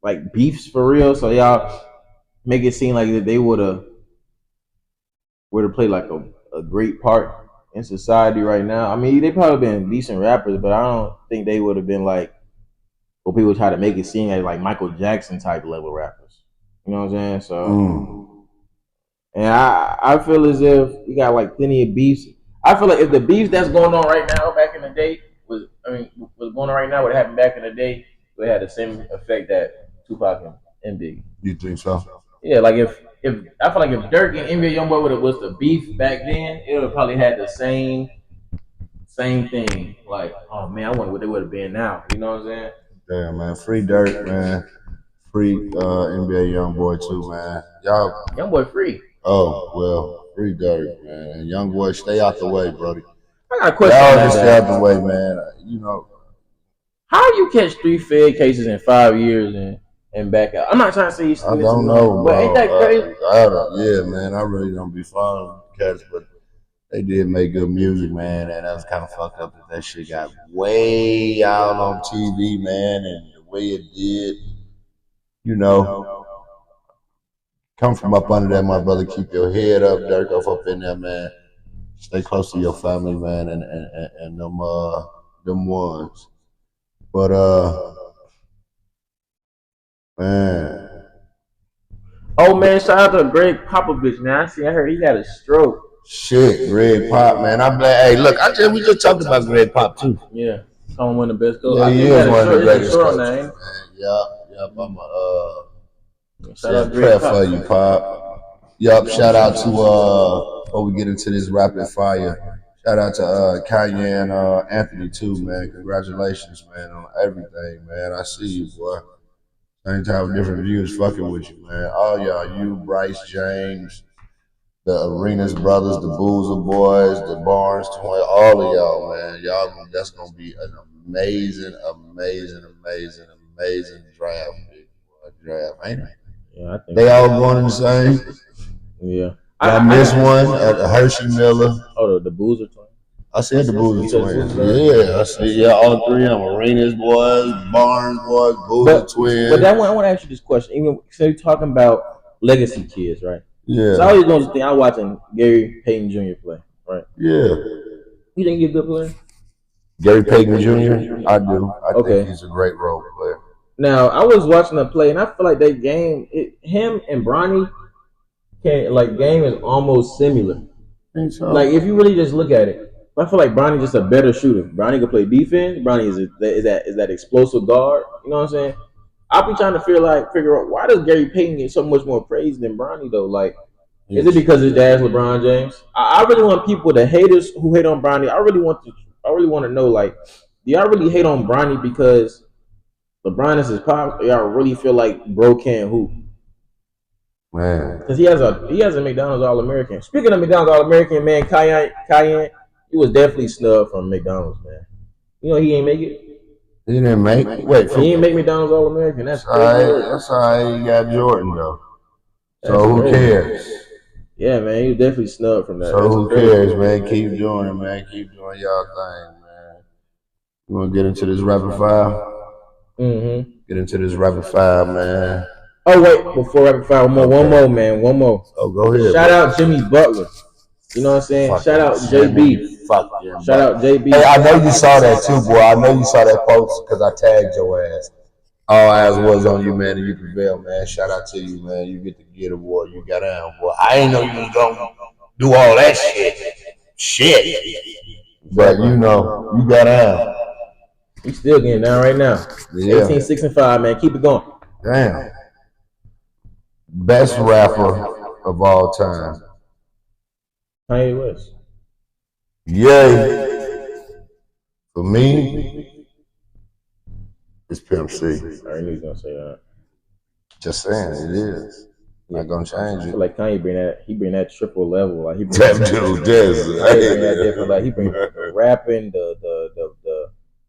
like beefs for real. So y'all make it seem like that they would have played like a great part in society right now. I mean, they probably been decent rappers, but I don't think they would have been like what people try to make it seem like Michael Jackson type level rappers. You know what I'm saying? So, and I feel as if we got like plenty of beefs. I feel like if the beefs that's going on right now back in the day was going on right now, what happened back in the day, it had the same effect that Tupac and Biggie. You think so? Yeah, like if I feel like if Dirk and NBA Youngboy would have was the beef back then, it would probably had the same thing. Like, oh man, I wonder what they would have been now. You know what I'm saying? Damn man, free Dirk, man. Free NBA Youngboy too, man. Y'all Youngboy free. Oh, well, free Dirk, man. And young boy, stay out the way, Brody. I got a question. Y'all just stay out the way, man. You know. How you catch 3 Fed cases in 5 years and back out? I'm not trying to say he's I don't know, but ain't that crazy? Yeah, man. I really don't be following cats, but they did make good music, man. And that was kind of fucked up that shit got way out on TV, man. And the way it did, you know. Come from up under that, my brother. Keep your head up, Dirk up in there, man. Stay close to your family, man, and them ones. But man. Oh man, shout out to Greg Popovich, man. I heard he got a stroke. Shit, Greg Pop, man. I'm glad. Hey, look, we just talked about Greg Pop too. Yeah, come one of the best coaches. Yeah, he is one of the greatest coaches, man. Yep. I'm shout out prayer for you, Pop. Yup, shout out to before we get into this rapid fire. Shout out to Kyren Anthony too, man. Congratulations, man, on everything, man. I see you, boy. Same type of different views fucking with you, man. All y'all, you, Bryce, James, the Arenas brothers, the Boozer boys, the Barnes twins, all of y'all, man. That's gonna be an amazing draft, ain't it? Yeah, I think they all going in the same. Yeah. I missed one at Hershey Miller. Oh, the Boozer twins. I said the Boozer twins. Yeah, I see. Yeah, all three of them. Arenas boys, Barnes boys, Boozer twins. But I want to ask you this question. Even so, you're talking about legacy kids, right? Yeah. So I always going to think I'm watching Gary Payton Jr. play, right? Yeah. You think he's a good player? Gary Payton Jr. I do. I think he's a great role player. Now I was watching the play, and I feel like that game, him and Bronny, game is almost similar. So. Like if you really just look at it. I feel like Bronny's just a better shooter. Bronny can play defense. Bronny is that explosive guard. You know what I'm saying? I'll be trying to figure out why does Gary Payton get so much more praise than Bronny though? Like, is it because his dad's LeBron James? I really want people, the haters who hate on Bronny. I really want to know like Do y'all really hate on Bronny because LeBron is his pop? Or y'all really feel like bro can't hoop? Man, because he has a McDonald's All American. Speaking of McDonald's All American, man, Kyren, he was definitely snubbed from McDonald's, man. You know he ain't make it. he didn't make. Wait, He didn't make McDonald's All American. That's crazy. That's all right. You got Jordan though. That's so who crazy. cares? Yeah, man, he was definitely snubbed from that. So who cares, man? Keep doing it, man. Keep doing y'all thing, man. You want to get into this rapid fire? Mm-hmm. Get into this rapid fire, man. Oh wait, before rapid fire, one more, man. One more. Oh, go ahead. Shout out Jimmy Butler. You know what I'm saying? Shout out JB. Shout out JB. Hey, I know you saw that too, boy. I know you saw that post because I tagged your ass. All eyes was on you, man, and you prevailed, man. Shout out to you, man. You get to get a boy. You got down, boy. I ain't know you was gonna do all that shit. But you know, you got down. You still getting down right now. Yeah. 18, 6, and 5, man. Keep it going. Damn. Best rapper of all time. Kanye West. Yay. For me, it's Pimp C. I knew he was gonna say that. Just saying, it is. Not gonna change it. I feel like Kanye bring that triple level. Like he bring that dude does. He bring that different. Like he bring the rapping, the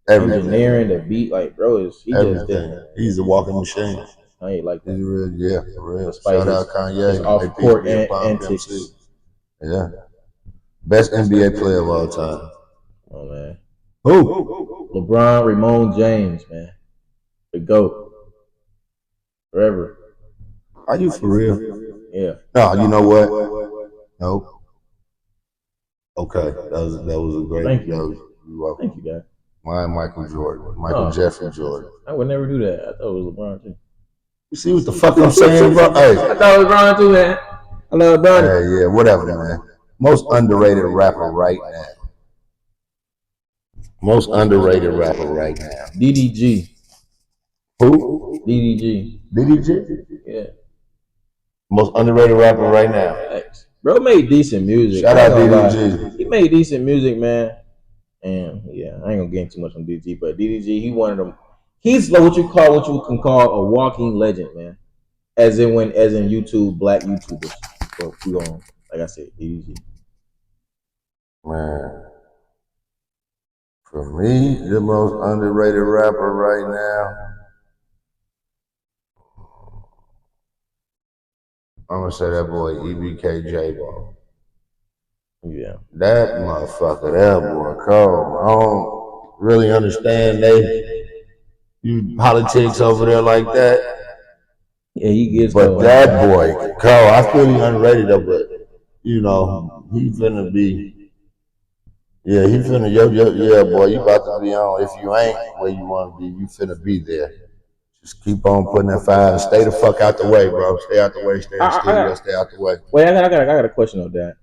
engineering, the beat. Like bro, he just different. He's a walking machine. Kanye like that. He's real, yeah, for real. Despite Shout out Kanye. His off court antics. Yeah. Best NBA player of all time. Oh man. Who? LeBron Ramon James, man. The GOAT. Forever. Are you for real? Yeah. No, you know what? Nope. Okay. That was a great. Thank you. Thank you, guys. Mine, Michael Jordan. Michael Jeffrey Jordan. I would never do that. I thought it was LeBron too. You see what the fuck I'm saying, bro? Hey. I thought it was LeBron too, man. I love LeBron. Yeah, whatever, man. Most underrated rapper right now. Most underrated rapper right now. DDG. Who? DDG. DDG? Yeah. Most underrated rapper right now. Thanks. Bro made decent music. Shout out DDG. He made decent music, man. And yeah, I ain't gonna get into much on DDG, but DDG, he one of them. He's what you can call a walking legend, man. As in YouTube, black YouTubers. So we on, like I said, DDG. Man. For me, the most underrated rapper right now, I'm gonna say that boy EBK J-Ball. Yeah. That motherfucker, that boy cold. I don't really understand you politics over there like that. Yeah, he gets but cold. That boy cold. I feel he underrated though, but you know, he finna be. Yeah, he finna, yeah, boy, you about to be on. If you ain't where you want to be, you finna be there. Just keep on putting that fire. Stay the fuck out the way, bro. Stay out the way. Stay in the studio. Stay out the way. Wait, I got a question on that.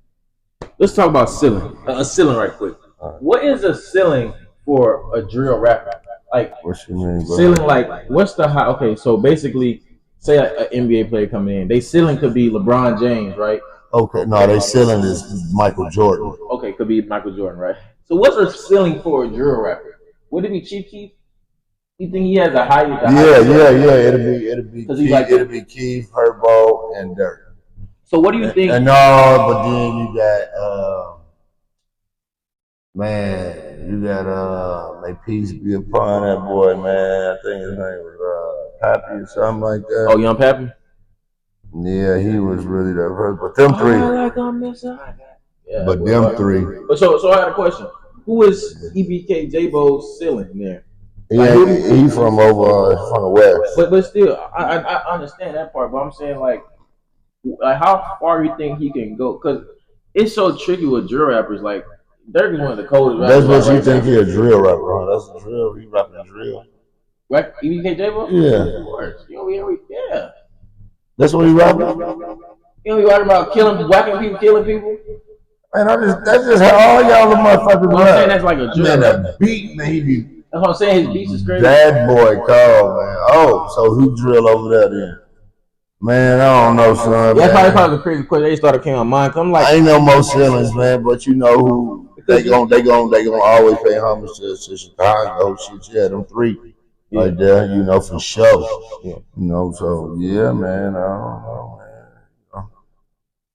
Let's talk about ceiling. A ceiling right quick. Right. What is a ceiling for a drill rapper? Like, what you mean, bro? Ceiling, like, what's the high? Okay, so basically, say an NBA player coming in, they ceiling could be LeBron James, right? Okay, no, they ceiling is Michael Jordan. Okay, could be Michael Jordan, right? So what's a ceiling for a drill rapper? Would it be Chief Keef? You think he has a higher? Yeah. It'll be Keith, Herbo, and Dirk. So what do you think? And no, but then you got may peace be upon that boy, man. I think his name was Pappy or something like that. Oh, Young Pappy. Yeah, he was really the first, but them three. Yeah, but them three. But so I had a question. Who is EBK J-Bo's ceiling there? Yeah, he from the west. But still, I understand that part. But I'm saying like how far you think he can go? Because it's so tricky with drill rappers. Like Dirk is one of the coldest rappers. That's what you think he a drill rapper, huh? That's a drill. He rapping drill. Right, EBK J-Bo? Yeah. Of course. Yeah. That's what he rapping. You know, he rapping about whacking people, killing people. Man, that's just how all y'all little motherfuckers rap. I'm saying that's like a drill. Man, that beat, man, he be. That's what I'm saying. His beats is crazy. That boy cold, man. Oh, so he drill over there then. Man, I don't know, son. That's probably the crazy question. They started came on mind. I'm like, I ain't no more ceilings, man, but you know who they gonna always pay homage to Chicago. Shit, yeah, them three right there, for sure. Yeah. So yeah, man. I don't know, man.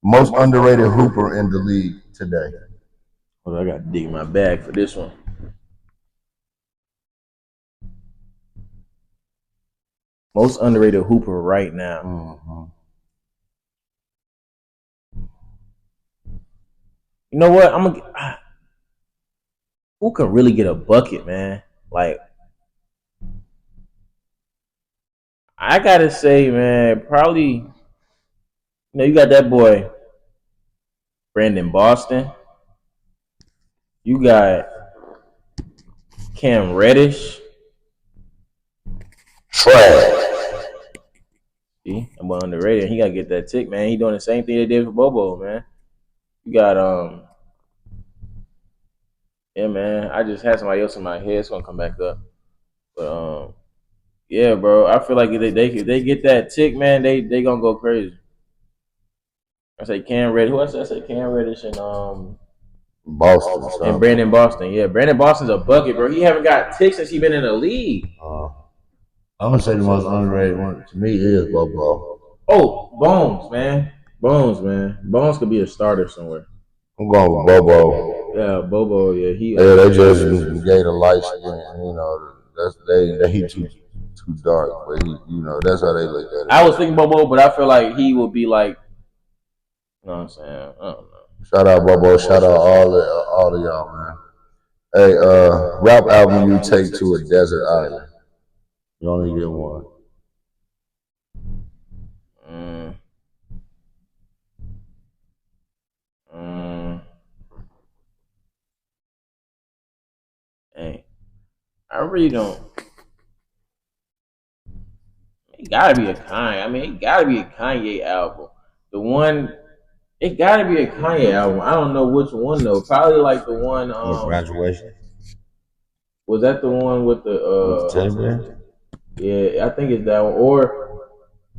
Most underrated hooper in the league today. Well, I got to dig my bag for this one. Most underrated hooper right now. Mm-hmm. You know what? Who can really get a bucket, man? Like, I gotta say, man, probably. You got that boy, Brandon Boston. You got Cam Reddish. Trash. See, I'm underrated. He gotta get that tick, man. He doing the same thing they did for Bobo, man. You got yeah, man. I just had somebody else in my head. It's gonna come back up, but yeah, bro. I feel like if they get that tick, man, they gonna go crazy. I say Cam Reddish. Who else? I say Cam Reddish and Boston. And Brandon Boston. Yeah, Brandon Boston's a bucket, bro. He haven't got ticks since he been in the league. I'm gonna say the most underrated one to me is Bobo. Oh, Bones, man. Bones could be a starter somewhere. I'm going with Bobo. Yeah, Bobo. Yeah, they just gave the light skin. That's he too dark, but that's how they look at it. I was thinking Bobo, but I feel like he would be like, you know what I'm saying? I don't know. Shout out Bobo. Shout out all of y'all, man. Hey, rap album you take to a desert island. You only get one. Hey, I really don't. It gotta be a Kanye. I mean, it gotta be a Kanye album. It gotta be a Kanye album. I don't know which one though. Probably like the one. Graduation. Was that the one with the? Yeah, I think it's that one. Or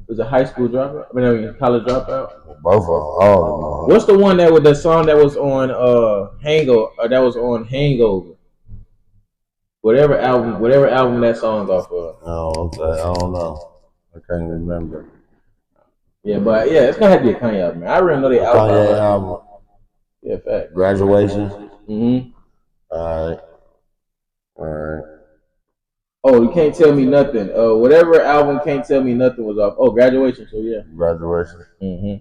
was it High School Dropout? I mean, College Dropout. Both of them. All of them. What's the one that with the song that was on Hangover? That was on Hangover. Whatever album that song's off of. Oh, okay. I don't know. I can't remember. Yeah, but yeah, it's gonna have to be a Kanye album, man. I really know the album. Yeah, fact. Graduation. Mm-hmm. All right. Oh, you can't tell me nothing. Whatever album Can't Tell Me Nothing was off. Oh, Graduation. So yeah. Graduation. Mm-hmm.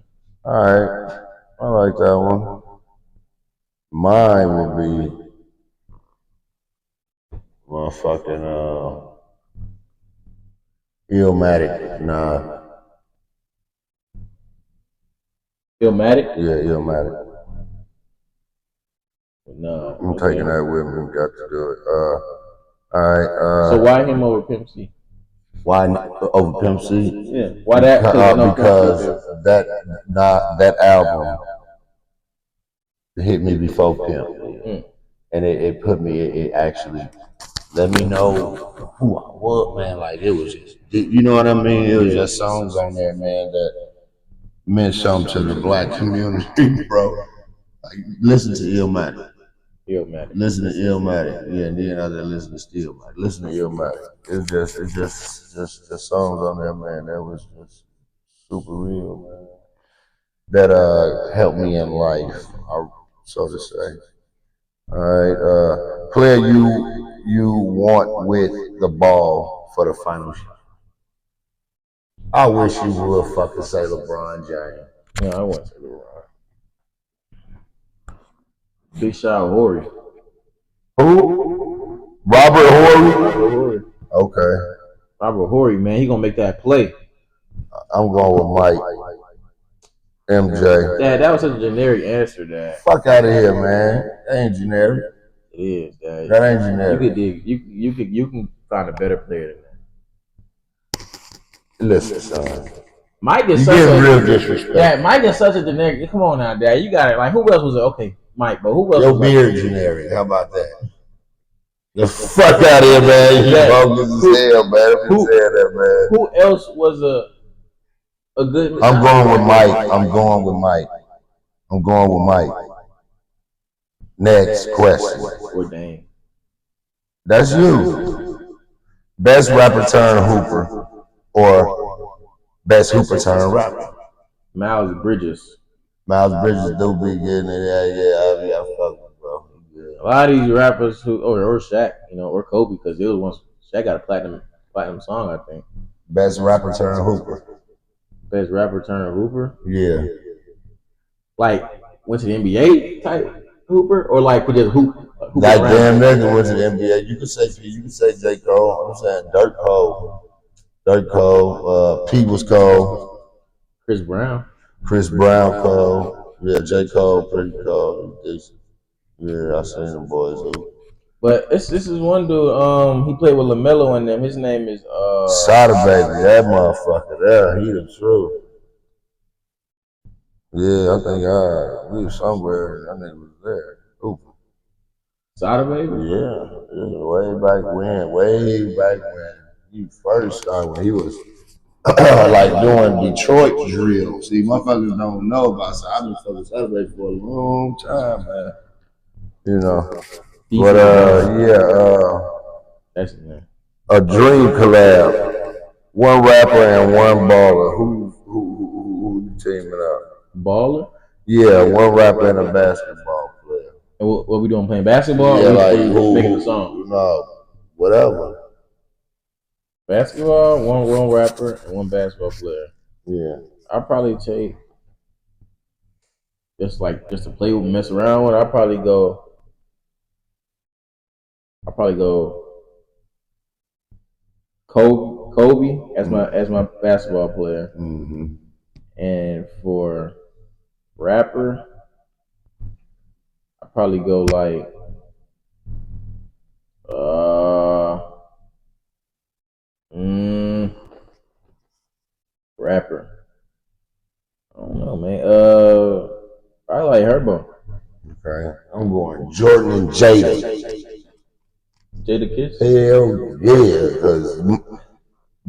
All right. I like that one. Mine would be motherfucking Illmatic. Nah. Illmatic? Yeah, Illmatic. No. I'm taking that with me. Got to do it. All right. So why him over Pimp C? Why over Pimp C? Yeah. Why that? Because that album hit me before Pimp, and it put me. It actually let me know who I was, man. Like it was just, you know what I mean? It was just songs on there, man, that meant something to the black community, bro. Like listen to Illmatic. Listen to Illmatic. Yeah, and then I listen to Stillmatic. Listen to Illmatic. It's just the songs on there, man. That was just super real, man. That helped me in life, so to say. All right, player you want with the ball for the final shot. I wish you would fucking say LeBron James. No, I wouldn't say LeBron. Big Shot Horry. Who? Robert Horry? Okay. Robert Horry, man, he gonna make that play. I'm going with Mike. MJ. Dad, that was such a generic answer, Dad. Fuck out of here, man. That ain't generic. It is, Dad. That ain't generic. You can find a better player than that. Listen, son. Mike is such a real disrespect. Dad, Mike is such a generic. Come on now, Dad. You got it. Like who else was it? Okay, Mike, but who else? Your beard generic. How about that? The fuck out of here, man. You bogus as hell, man. Who said that, man? Who else was a good? I'm going with Mike. I'm going with Mike. Next question. Or Dame. That's you. Best rapper turned hooper or best hooper turned rapper? Miles Bridges. Miles Bridges do be getting it. Yeah, I fuck with bro. Yeah. A lot of these rappers who, or Shaq, or Kobe, because it was once Shaq got a platinum song, I think. Best rapper turned hooper. Best rapper turned hooper. Yeah. Like went to the NBA type hooper, or like could just hoop. Like damn nigga went to the NBA. You could say J. Cole. I'm saying Dirt Cole. P was Cole. Chris Brown Cole. Yeah, J. Cole, pretty cold. Yeah, I seen them boys. But this is one dude. He played with LaMelo and them. His name is Sada Baby. That motherfucker there. He the truth. Yeah, I think we was somewhere. That nigga was there. Ooh. Sada Baby. Yeah, way back when he first started, when he was like doing Detroit drill. See, motherfuckers don't know about so I've been fucking Sada Baby for a long time, man. You know. But that's it, man. A dream collab. One rapper and one baller. Who you teaming up? Baller? Yeah, one rapper and a basketball player. And what we doing? Playing basketball? Yeah, or like making a song? No, whatever. Basketball, one rapper and one basketball player. Yeah. I'll probably take just to play with, mess around with. I'll probably go Kobe as my basketball player. Mm-hmm. And for rapper, I'll probably go like rapper. I don't know, man. I like Herbo. Okay. I'm going Jordan and Jada. Jada Kiss? Hell yeah, because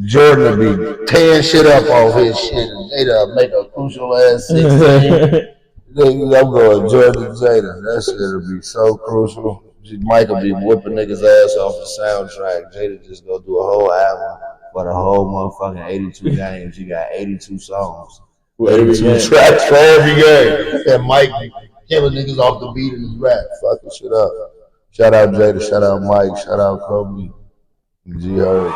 Jordan will be tearing shit up off his shit and Jada make a crucial ass 16. I'm going Jordan and Jada. That shit'll be so crucial. Mike will be whooping niggas' ass off the soundtrack. Jada just go do a whole album for the whole motherfucking 82 games. You got 82 songs. 82 tracks for every game. And Mike killing niggas off the beat in his rap. Fucking shit up. Shout out Jada, shout out Mike, shout out Kobe, G Herb.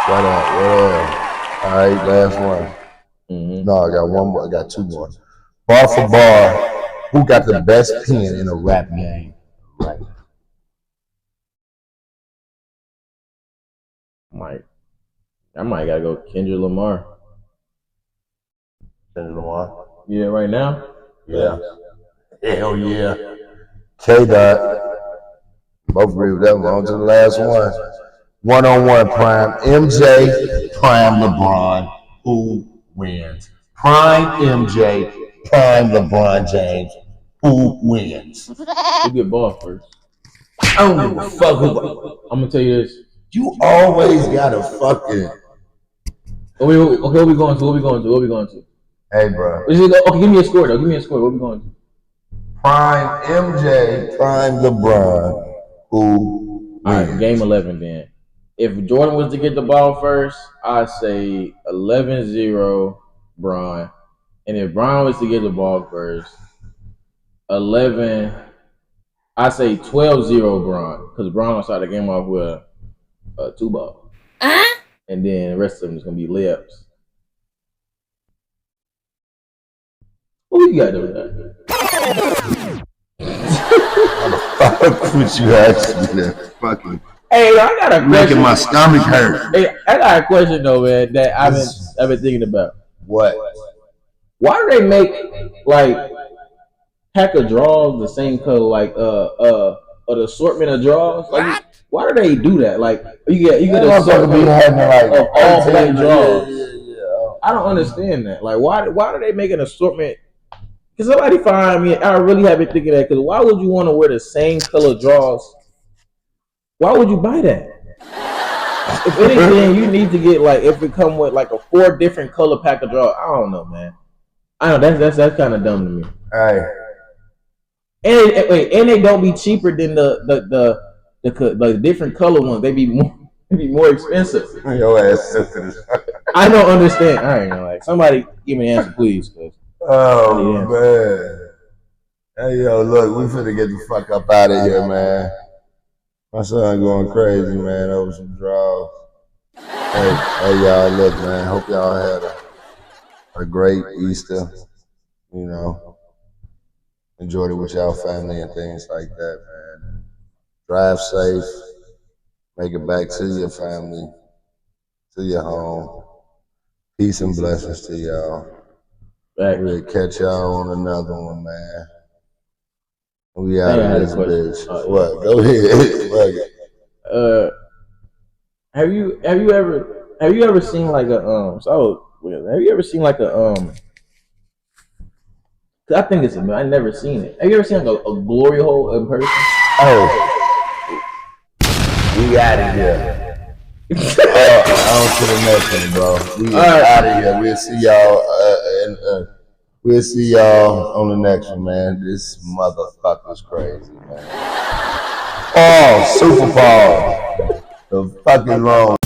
Shout out, yeah. Alright, last one. Mm-hmm. No, I got one more. I got two more. Bar for bar, who got the best pen in a rap game? Right. I might gotta go Kendrick Lamar. Kendrick Lamar? Yeah, right now? Yeah. Hell yeah. K-Dot. Both agree with that one. On to the last one. One-on-one prime. MJ, prime LeBron. Who wins? Prime MJ, prime LeBron James. Who wins? Who get ball first? I don't give a fuck who. I'm gonna tell you this. You always gotta fucking. Okay, what we going to? Hey, bro. Okay, give me a score though. What we going to? Prime MJ, prime LeBron. Who wins? All right, game 11 then. If Jordan was to get the ball first, I'd say 11-0 Bron. And if Bron was to get the ball first, I say 12-0 Bron. Because Bron will start the game off with a 2-ball. And then the rest of them is going to be layups. What you got to do with that? What you asked me that fucking. Hey, I got a question. Making my stomach hurt. Hey, I got a question though, man, that I've been thinking about. What? Why do they make like pack of draws the same color, like an assortment of draws? Like, why do they do that? Like, you get an assortment of all black draws. Yeah. I don't understand that. Like, why do they make an assortment? Because somebody find me, I really have been thinking that. Because why would you want to wear the same color draws? Why would you buy that? If anything, you need to get if it come with a 4 different color pack of draws. I don't know, man. I know that's kind of dumb to me. Hey, and they don't be cheaper than the different color ones. They be more expensive. Your ass sensitive. I don't understand. I ain't know. Like somebody give me an answer, please. Oh man. Hey yo, look, we finna get the fuck up out of here, man. My son going crazy, man, over some draws. Hey y'all, look, man. Hope y'all had a great Easter. You know, enjoyed it with y'all family and things like that, man. Drive safe. Make it back to your family, to your home. Peace and blessings to y'all. We'll catch y'all on another one, man. We out of this bitch. What? Go ahead. Have you ever seen like a have you ever seen like a I think it's I never seen it. Have you ever seen like a glory hole in person? Oh, we out of here. On to the next one, bro. We out of here. We'll see y'all. We'll see y'all on the next one, man. This motherfucker's crazy, man. Oh, super Paul. The fuck is wrong?